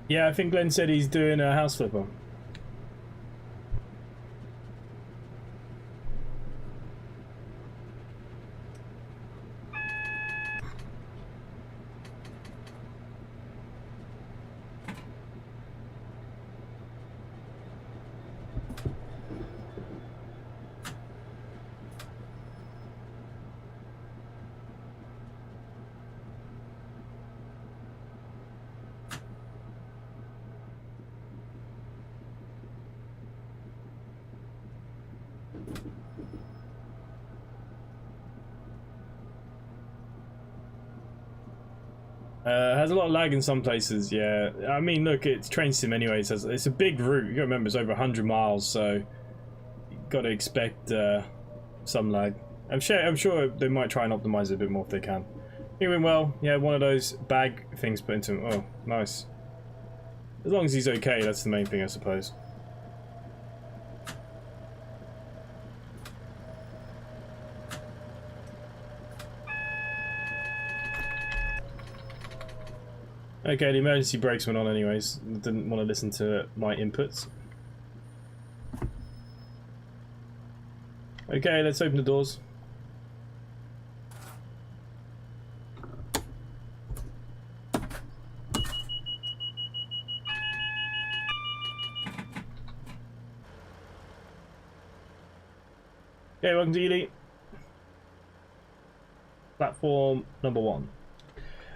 Yeah, I think Glenn said he's doing a house flipper. Has a lot of lag in some places, yeah. I mean, look, it's train sim anyway, so it's a big route. You gotta remember it's over 100 miles, so you've got to expect some lag. I'm sure they might try and optimize it a bit more if they can. He went well. Yeah, one of those bag things put into him. Oh, nice. As long as he's okay, that's the main thing, I suppose. Okay, the emergency brakes went on anyways. Didn't want to listen to my inputs. Okay, let's open the doors. Okay, welcome to Elite. Platform number 1.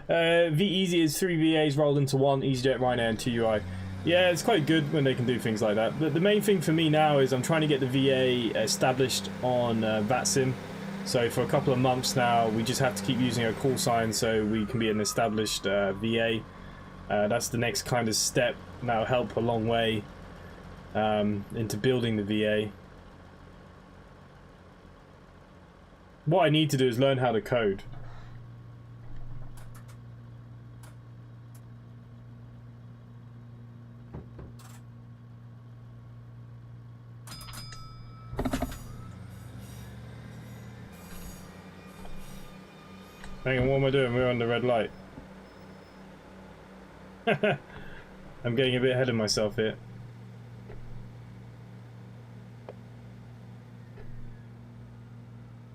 V-Easy is 3 VAs rolled into 1, EasyJet, Ryanair and 2 UI. Yeah, it's quite good when they can do things like that. But the main thing for me now is I'm trying to get the VA established on VATSIM. So for a couple of months now, we just have to keep using our call sign so we can be an established VA. That's the next kind of step. That'll help a long way into building the VA. What I need to do is learn how to code. Hang on, what am I doing? We're on the red light. I'm getting a bit ahead of myself here.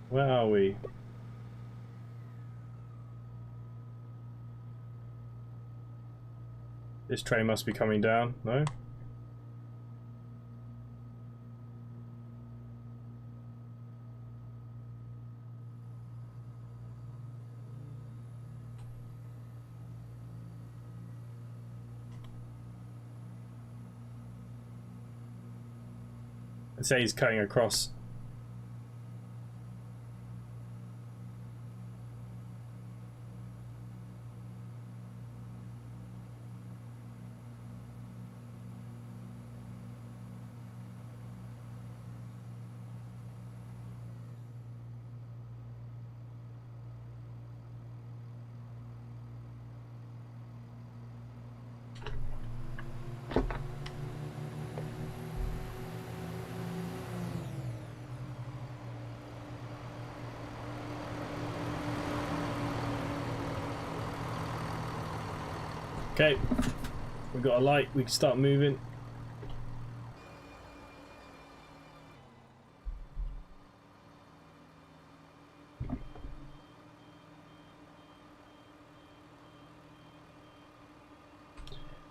Where are we? This train must be coming down, no? I'd say he's cutting across. Okay, we've got a light, we can start moving.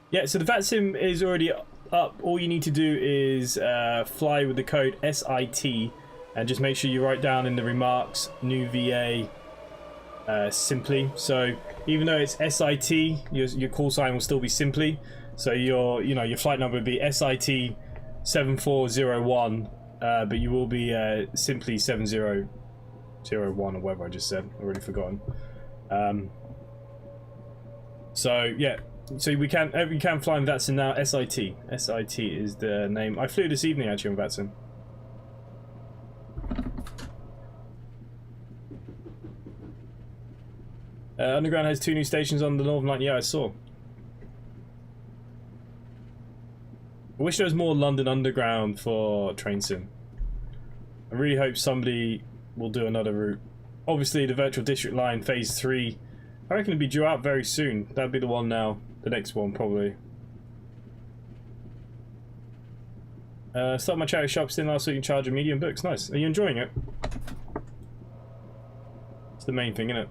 Yeah, so the VATSIM is already up. All you need to do is fly with the code SIT and just make sure you write down in the remarks new VA simply. So even though it's SIT, your call sign will still be simply. So your flight number would be SIT 7401, but you will be simply 7001 or whatever I just said. I've already forgotten. So yeah, so we can fly on VATSIM now. SIT is the name. I flew this evening actually on VATSIM. Underground has 2 new stations on the Northern Line. Yeah, I saw. I wish there was more London Underground for train sim. I really hope somebody will do another route. Obviously, the Virtual District Line Phase 3, I reckon it'll be due out very soon. That'll be the one now. The next one, probably. Start my charity shop still last week in charge of medium books. Nice. Are you enjoying it? It's the main thing, isn't it?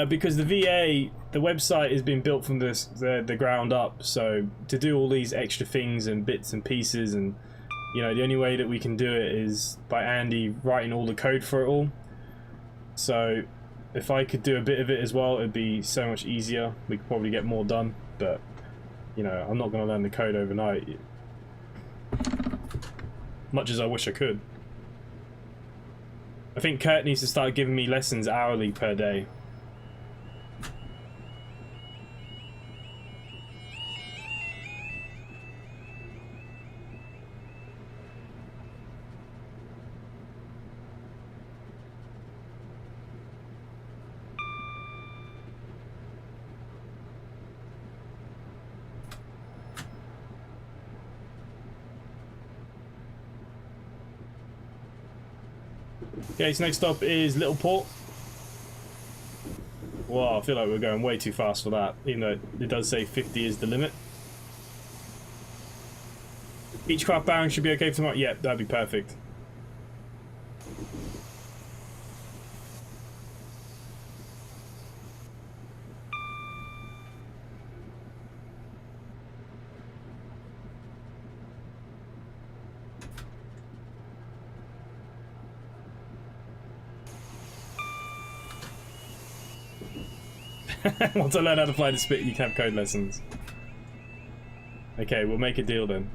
Because the VA, the website has been built from the ground up, so to do all these extra things and bits and pieces, and the only way that we can do it is by Andy writing all the code for it all. So if I could do a bit of it as well, it'd be so much easier. We could probably get more done, but I'm not going to learn the code overnight, much as I wish I could. I think Kurt needs to start giving me lessons hourly per day. Okay, so next up is Little Port. Wow, I feel like we're going way too fast for that, even though it does say 50 is the limit. Each craft bearing should be okay for tomorrow. Yeah, that'd be perfect. Once I learn how to fly the spit, you can have code lessons. Okay, we'll make a deal then.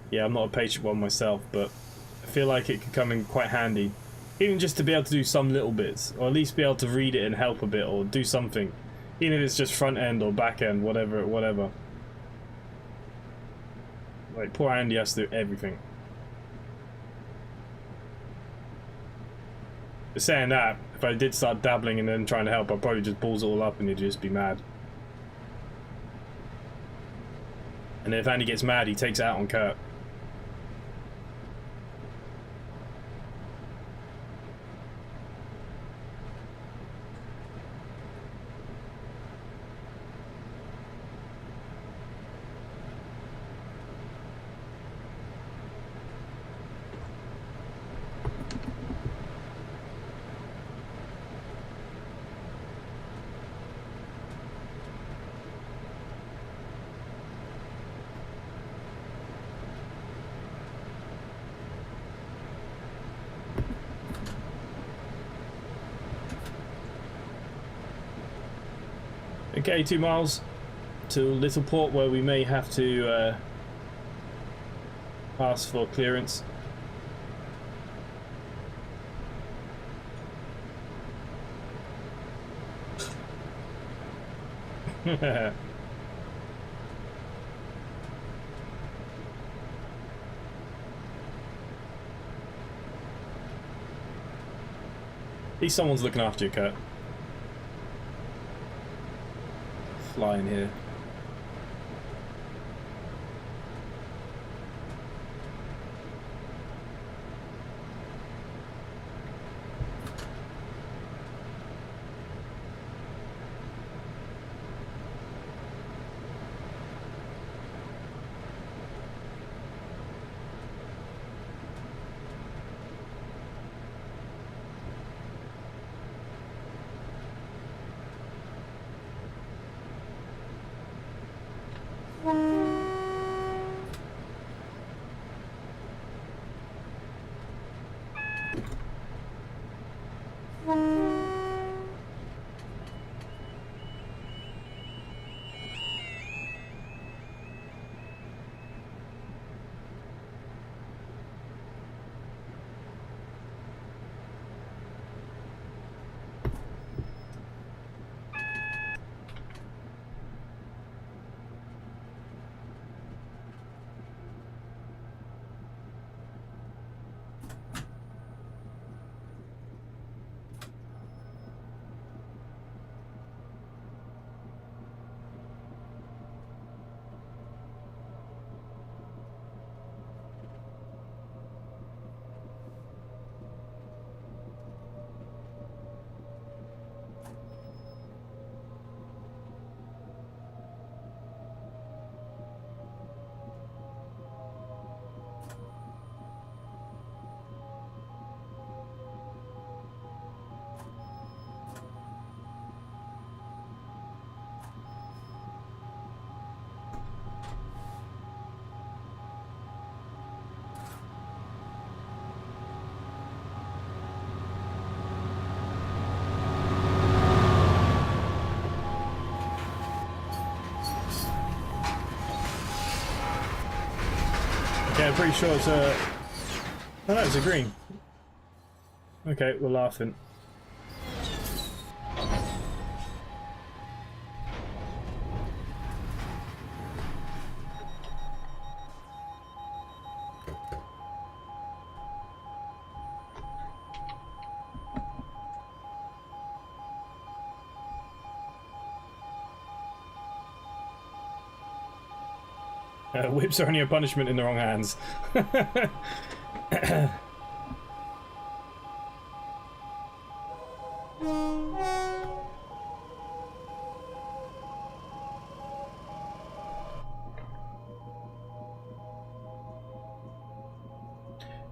Yeah, I'm not a patient one myself, but I feel like it could come in quite handy. Even just to be able to do some little bits, or at least be able to read it and help a bit, or do something. Even if it's just front end or back end, whatever. Like, poor Andy has to do everything. But saying that, if I did start dabbling and then trying to help, I'd probably just balls it all up and he'd just be mad. And then if Andy gets mad, he takes it out on Kurt. Okay, 2 miles to Little Port, where we may have to ask for clearance. At least someone's looking after you, Kurt. Fly in here. Okay, I'm pretty sure it's a... Oh no, it's a green. Okay, we're laughing. Whips are only a punishment in the wrong hands.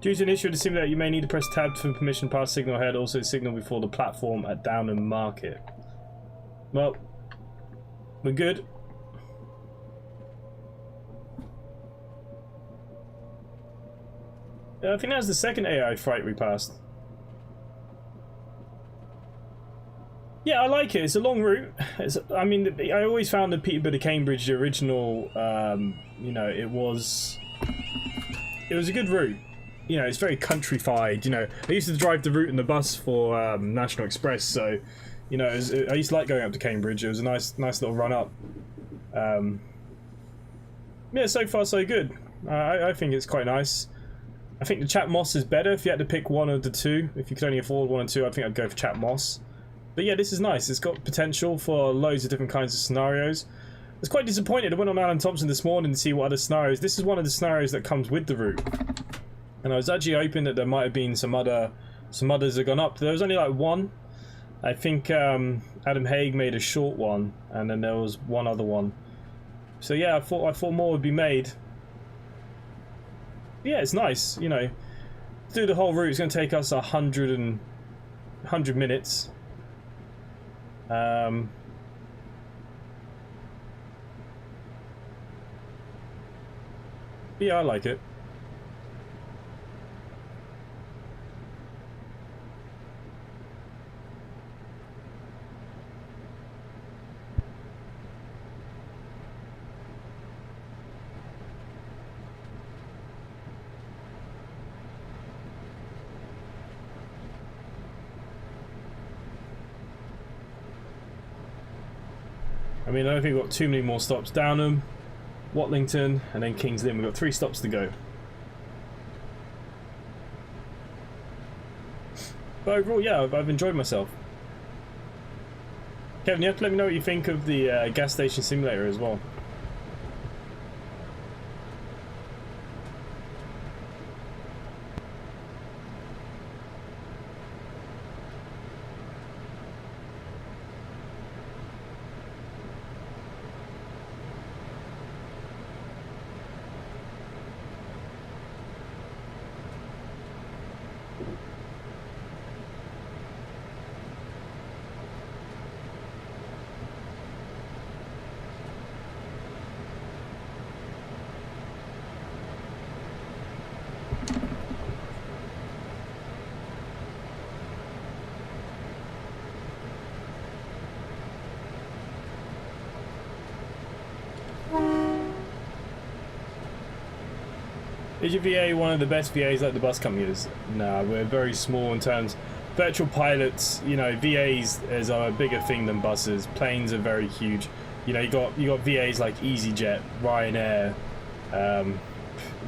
Due to an issue with the simulator, you may need to press tab for permission to pass signal ahead, also signal before the platform at Downham Market. Well, we're good. I think that was the second AI fight we passed. Yeah, I like it. It's a long route. I mean, I always found that Peterborough to Cambridge, the original, you know, it was a good route. You know, it's very countrified. You know, I used to drive the route in the bus for National Express, so you know, I used to like going up to Cambridge. It was a nice little run up. Yeah, so far so good. I think it's quite nice. I think the Chat Moss is better. If you had to pick one of the two, if you could only afford one or two, I think I'd go for Chat Moss. But yeah, this is nice. It's got potential for loads of different kinds of scenarios. I was quite disappointed. I went on Alan Thompson this morning to see what other scenarios. This is one of the scenarios that comes with the route. And I was actually hoping that there might have been some others that gone up. There was only like one. I think Adam Haig made a short one, and then there was one other one. So yeah, I thought more would be made. Yeah, it's nice, you know. Through the whole route, it's going to take us 100 minutes. Yeah, I like it. I mean, I don't think we've got too many more stops. Downham, Watlington, and then King's Lynn. We've got 3 stops to go. But overall, yeah, I've enjoyed myself. Kevin, you have to let me know what you think of the gas station simulator as well. Is your VA one of the best VAs like the bus company is? Nah, we're very small in terms. Virtual pilots, you know, VAs is a bigger thing than buses. Planes are very huge. You know, you got VAs like EasyJet, Ryanair,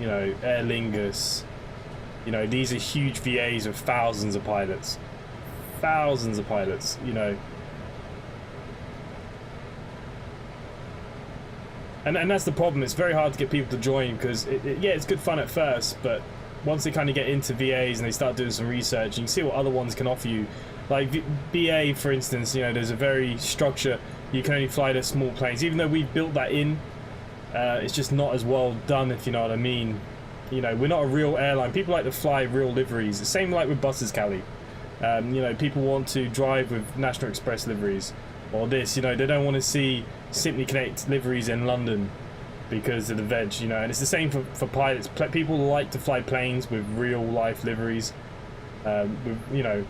you know, Aer Lingus. You know, these are huge VAs with thousands of pilots. Thousands of pilots, you know. And that's the problem. It's very hard to get people to join because, yeah, it's good fun at first, but once they kind of get into VAs and they start doing some research, you can see what other ones can offer you. Like BA, for instance, you know, there's a very structure. You can only fly the small planes. Even though we've built that in, it's just not as well done, if you know what I mean. You know, we're not a real airline. People like to fly real liveries. The same like with buses, Cali. You know, people want to drive with National Express liveries. Or this, you know, they don't want to see Simply Connect liveries in London because of the veg, you know, and it's the same for pilots. People like to fly planes with real life liveries. You know,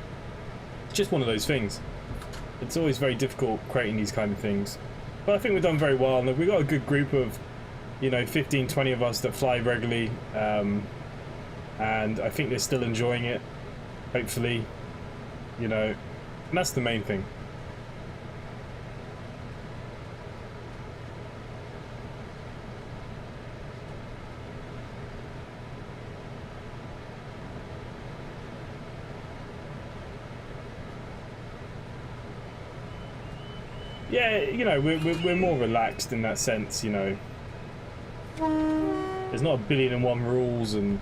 it's just one of those things. It's always very difficult creating these kind of things. But I think we've done very well, and we've got a good group of, you know, 15, 20 of us that fly regularly, and I think they're still enjoying it, hopefully, you know, and that's the main thing. Yeah, you know, we're more relaxed in that sense, you know. There's not a billion and one rules and...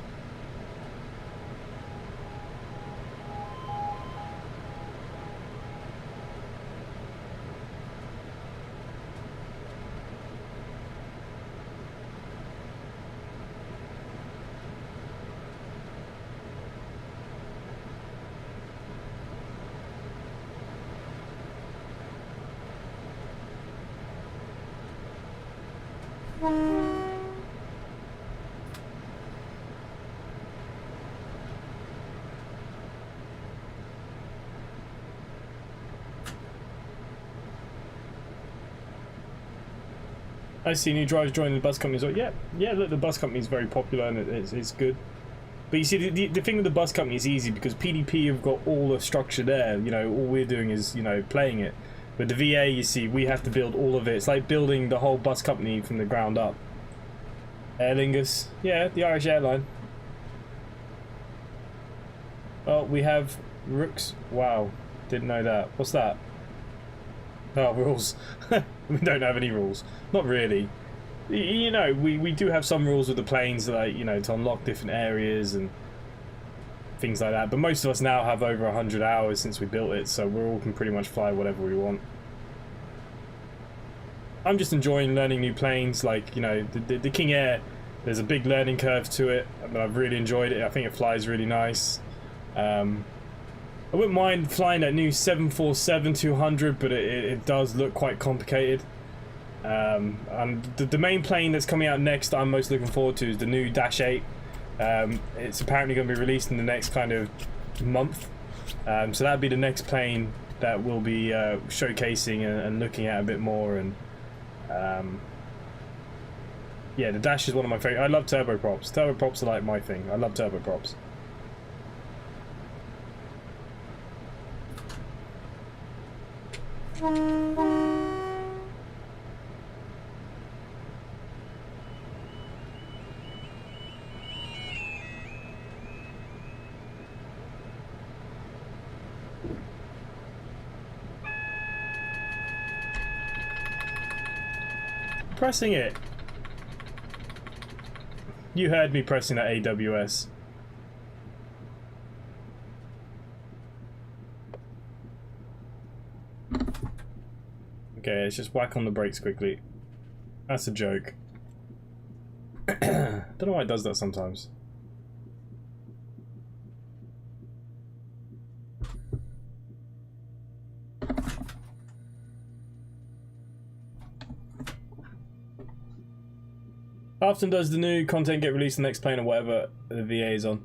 I see new drivers joining the bus company as well. Yeah, look, the bus company is very popular and it's good. But you see, the thing with the bus company is easy because PDP have got all the structure there. You know, all we're doing is, you know, playing it. With the VA, you see, we have to build all of it. It's like building the whole bus company from the ground up. Aer Lingus. Yeah, the Irish airline. Oh, we have Rooks. Wow, didn't know that. What's that? Oh, rules. We don't have any rules. Not really. You know, we do have some rules with the planes, like, you know, to unlock different areas and things like that. But most of us now have over 100 hours since we built it, so we all can pretty much fly whatever we want. I'm just enjoying learning new planes, like, you know, the King Air, there's a big learning curve to it, but I've really enjoyed it. I think it flies really nice. I wouldn't mind flying that new 747-200, but it does look quite complicated. And the main plane that's coming out next I'm most looking forward to is the new Dash 8. It's apparently going to be released in the next kind of month. So that'll be the next plane that we'll be showcasing and looking at a bit more. And yeah, the Dash is one of my favorite. I love turboprops. Turboprops are like my thing. I love turboprops. Pressing it. You heard me pressing that AWS. Okay, let's just whack on the brakes quickly. That's a joke. Don't know why it does that sometimes. How often does the new content get released the next plane or whatever the VA is on?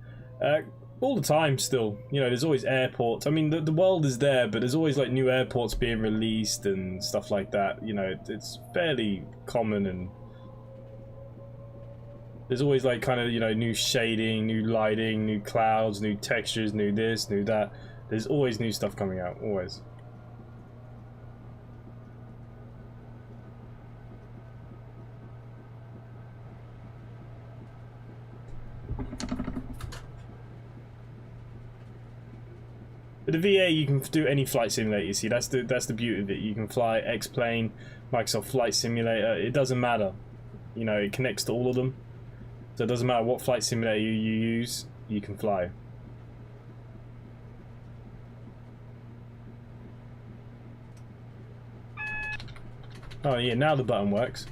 All the time still. You know, there's always airports. I mean, the world is there, but there's always like new airports being released and stuff like that. You know, it's fairly common, and there's always like kind of, you know, new shading, new lighting, new clouds, new textures, new this, new that. There's always new stuff coming out, always. But the VA, you can do any flight simulator. You see, that's the beauty of it. You can fly X-Plane, Microsoft Flight Simulator. It doesn't matter. You know, it connects to all of them. So it doesn't matter what flight simulator you use, you can fly. Oh yeah, now the button works.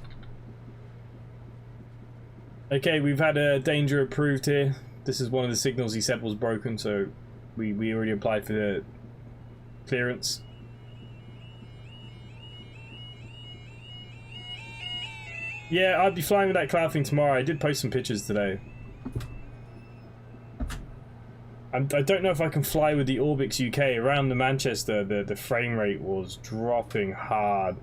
Okay, we've had a danger approved here. This is one of the signals he said was broken, so we already applied for the clearance. Yeah, I'd be flying with that cloud thing tomorrow. I did post some pictures today. I don't know if I can fly with the Orbix UK. Around the Manchester, the frame rate was dropping hard.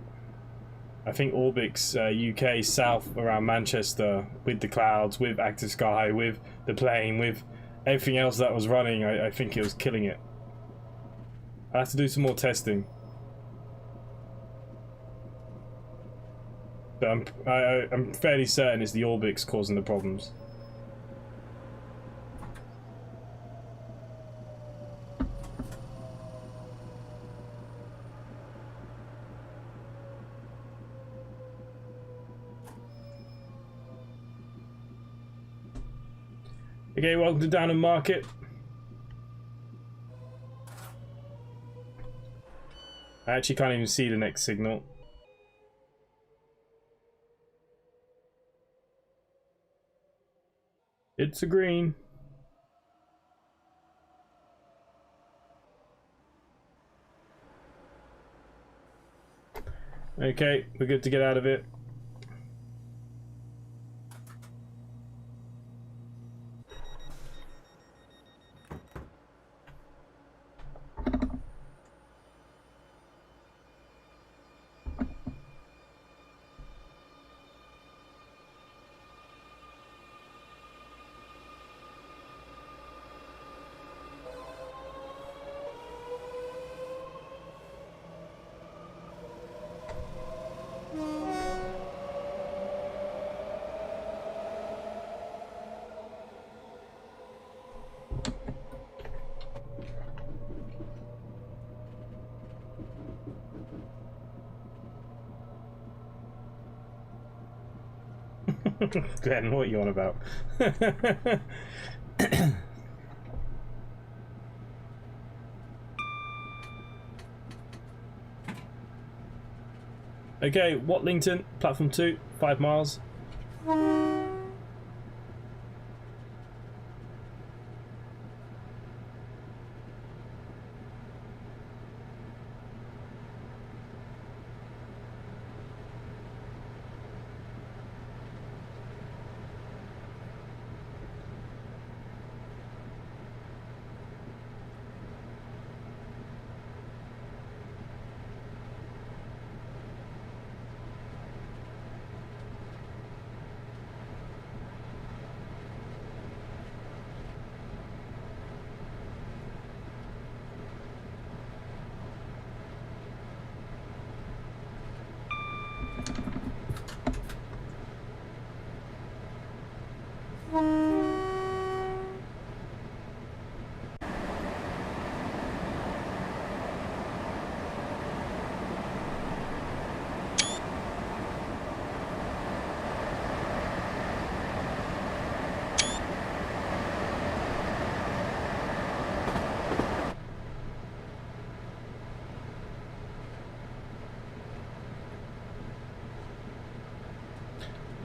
I think Orbix UK south around Manchester, with the clouds, with Active Sky, with the plane, with everything else that was running, I think it was killing it. I have to do some more testing. But I'm fairly certain it's the Orbix causing the problems. Okay, welcome to Downham Market. I actually can't even see the next signal. It's a green. Okay, we're good to get out of it. Glenn, what are you on about? Okay, Watlington, platform 2, 5 miles.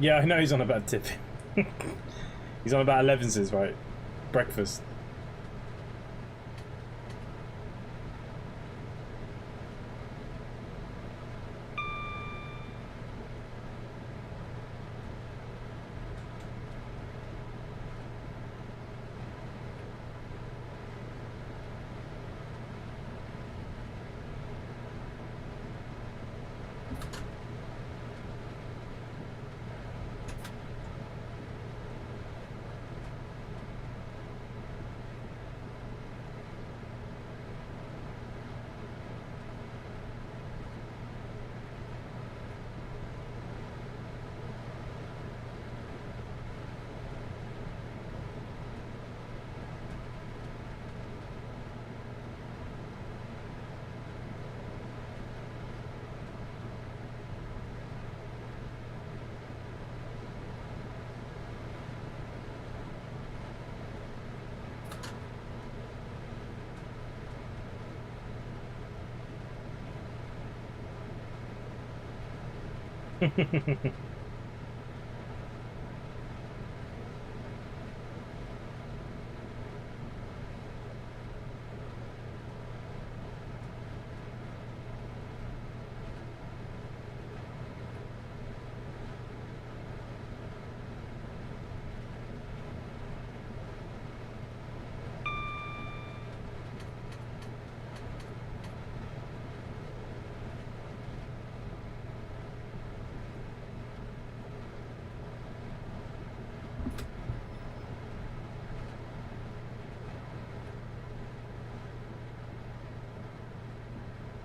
Yeah, I know he's on about tipping. He's on about 11s, right? Breakfast.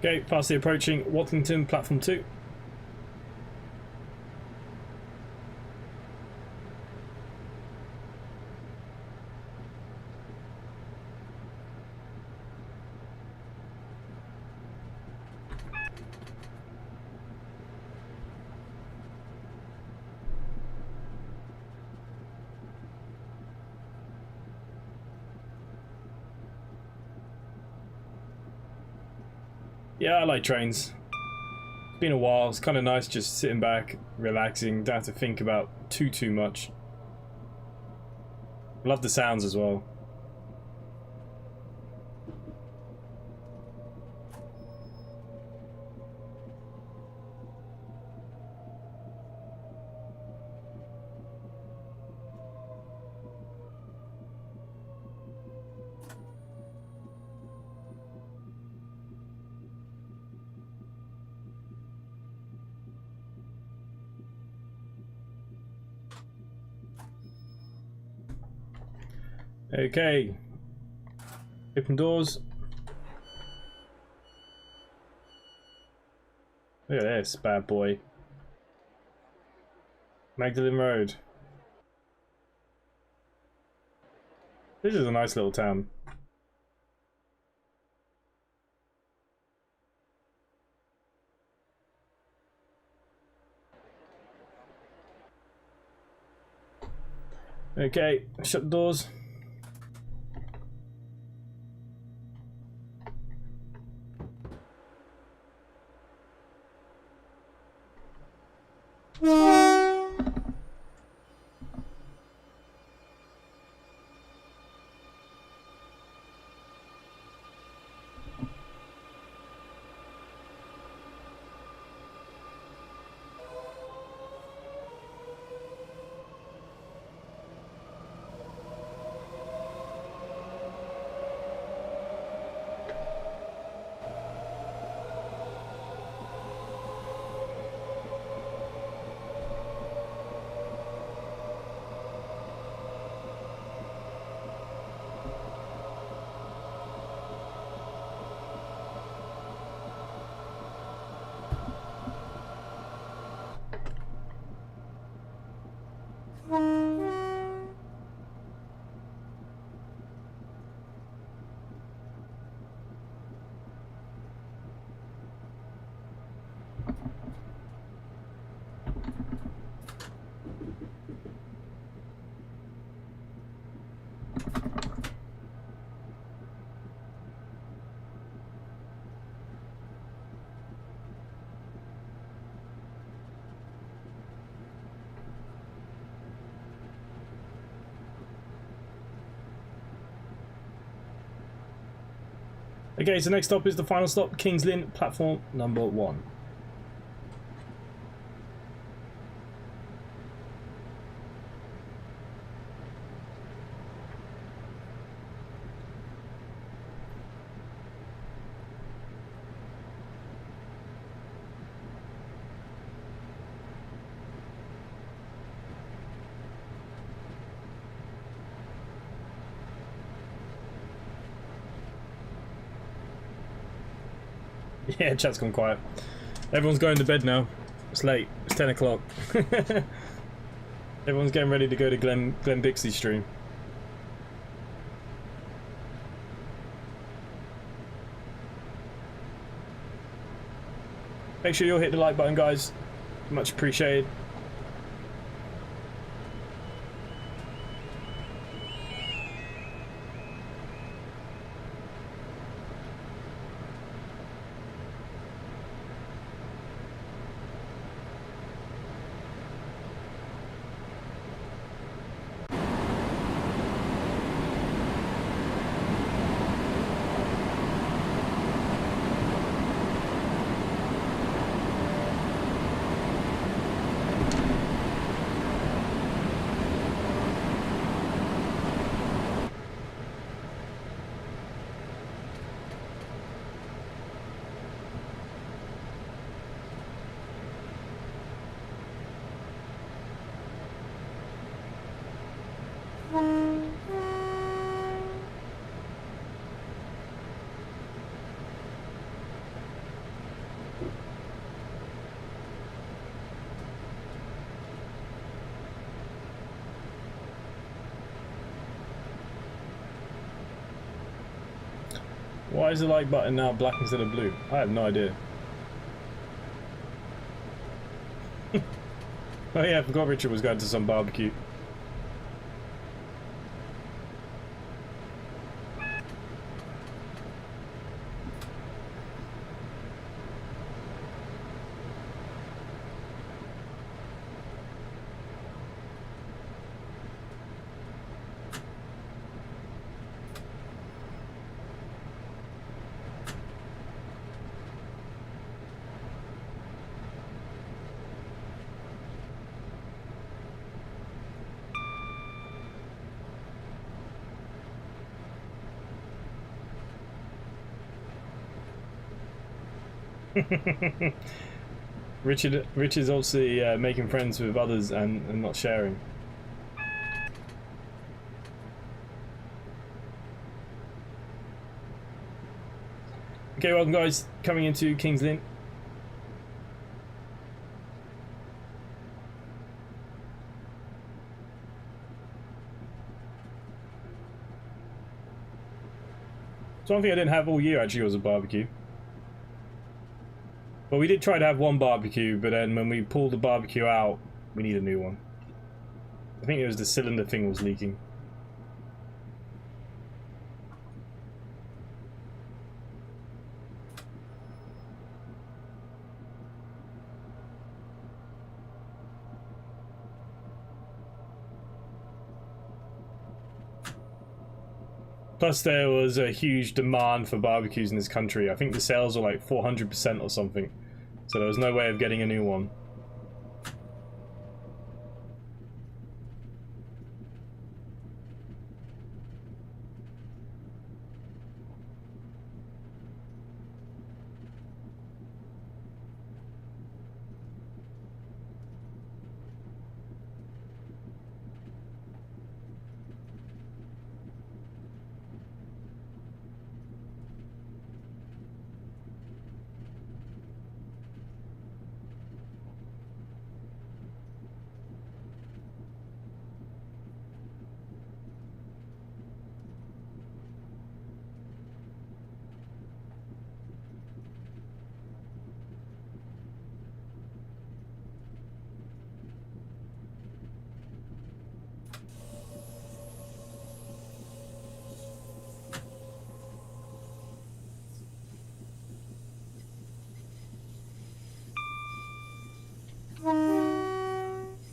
Okay, fastly approaching Watlington, platform 2. Yeah, I like trains. It's been a while. It's kind of nice just sitting back, relaxing, don't have to think about too much. Love the sounds as well. Okay. Open doors. Look at this bad boy. Magdalen Road. This is a nice little town. Okay, shut the doors. Okay, so next stop is the final stop, King's Lynn, platform number 1. Yeah, chat's gone quiet. Everyone's going to bed now. It's late. It's 10 o'clock. Everyone's getting ready to go to Glenn Bixley's stream. Make sure you'll hit the like button, guys. Much appreciated. Why is the like button now black instead of blue? I have no idea. Oh yeah, I forgot Richard was going to some barbecue. Richard's obviously making friends with others and not sharing. Okay, welcome guys, coming into King's Lynn. So one thing I didn't have all year actually was a barbecue. But we did try to have one barbecue, but then when we pulled the barbecue out, we need a new one. I think it was the cylinder thing was leaking. Plus there was a huge demand for barbecues in this country. I think the sales were like 400% or something. So there was no way of getting a new one.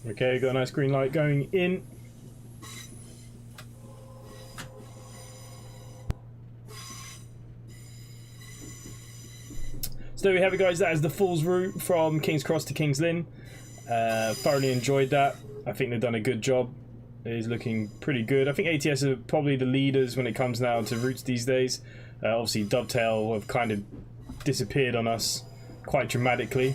Okay, got a nice green light going in. So there we have it guys, that is the Falls route from King's Cross to King's Lynn. Thoroughly enjoyed that. I think they've done a good job. It is looking pretty good. I think ATS are probably the leaders when it comes now to routes these days. Obviously Dovetail have kind of disappeared on us quite dramatically.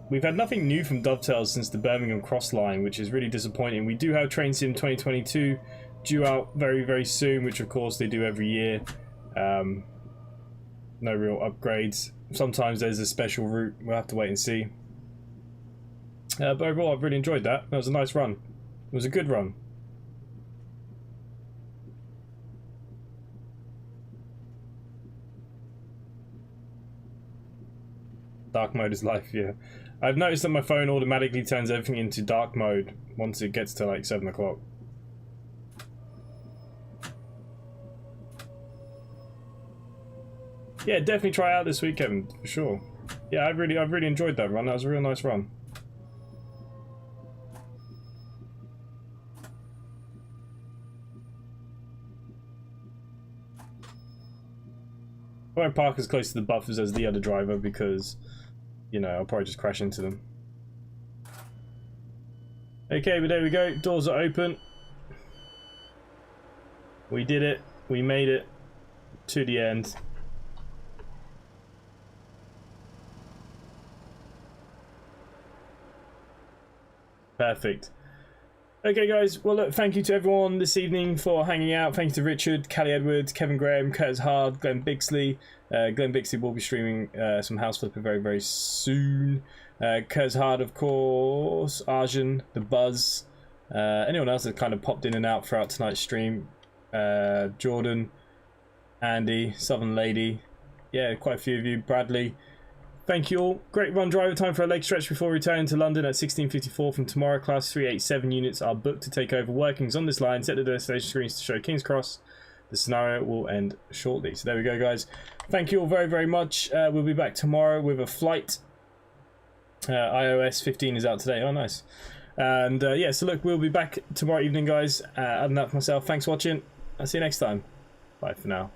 We've had nothing new from Dovetail since the Birmingham Cross line, which is really disappointing. We do have Train Sim 2022 due out very, very soon, which of course they do every year. No real upgrades. Sometimes there's a special route. We'll have to wait and see. But overall, I've really enjoyed that. That was a nice run. It was a good run. Dark mode is life, yeah. I've noticed that my phone automatically turns everything into dark mode once it gets to like 7 o'clock. Yeah, definitely try out this weekend for sure. Yeah, I've really enjoyed that run. That was a real nice run. I won't park as close to the buffers as the other driver because, you know, I'll probably just crash into them. Okay, but there we go. Doors are open. We did it. We made it to the end. Perfect. Okay guys, well look, thank you to everyone this evening for hanging out. Thank you to Richard, Callie Edwards, Kevin Graham, Curtis Hard, Glenn Bixley. Glenn Bixley will be streaming some House Flipper very, very soon. Curtis Hard, of course, Arjun, The Buzz, anyone else that kind of popped in and out throughout tonight's stream. Jordan, Andy, Southern Lady, yeah, quite a few of you, Bradley. Thank you all. Great run driver time for a leg stretch before returning to London at 16:54 from tomorrow. Class 387 units are booked to take over workings on this line. Set the destination screens to show King's Cross. The scenario will end shortly. So there we go, guys. Thank you all very, very much. We'll be back tomorrow with a flight. iOS 15 is out today. Oh, nice. And yeah, so look, we'll be back tomorrow evening, guys. Other than that, for myself, thanks for watching. I'll see you next time. Bye for now.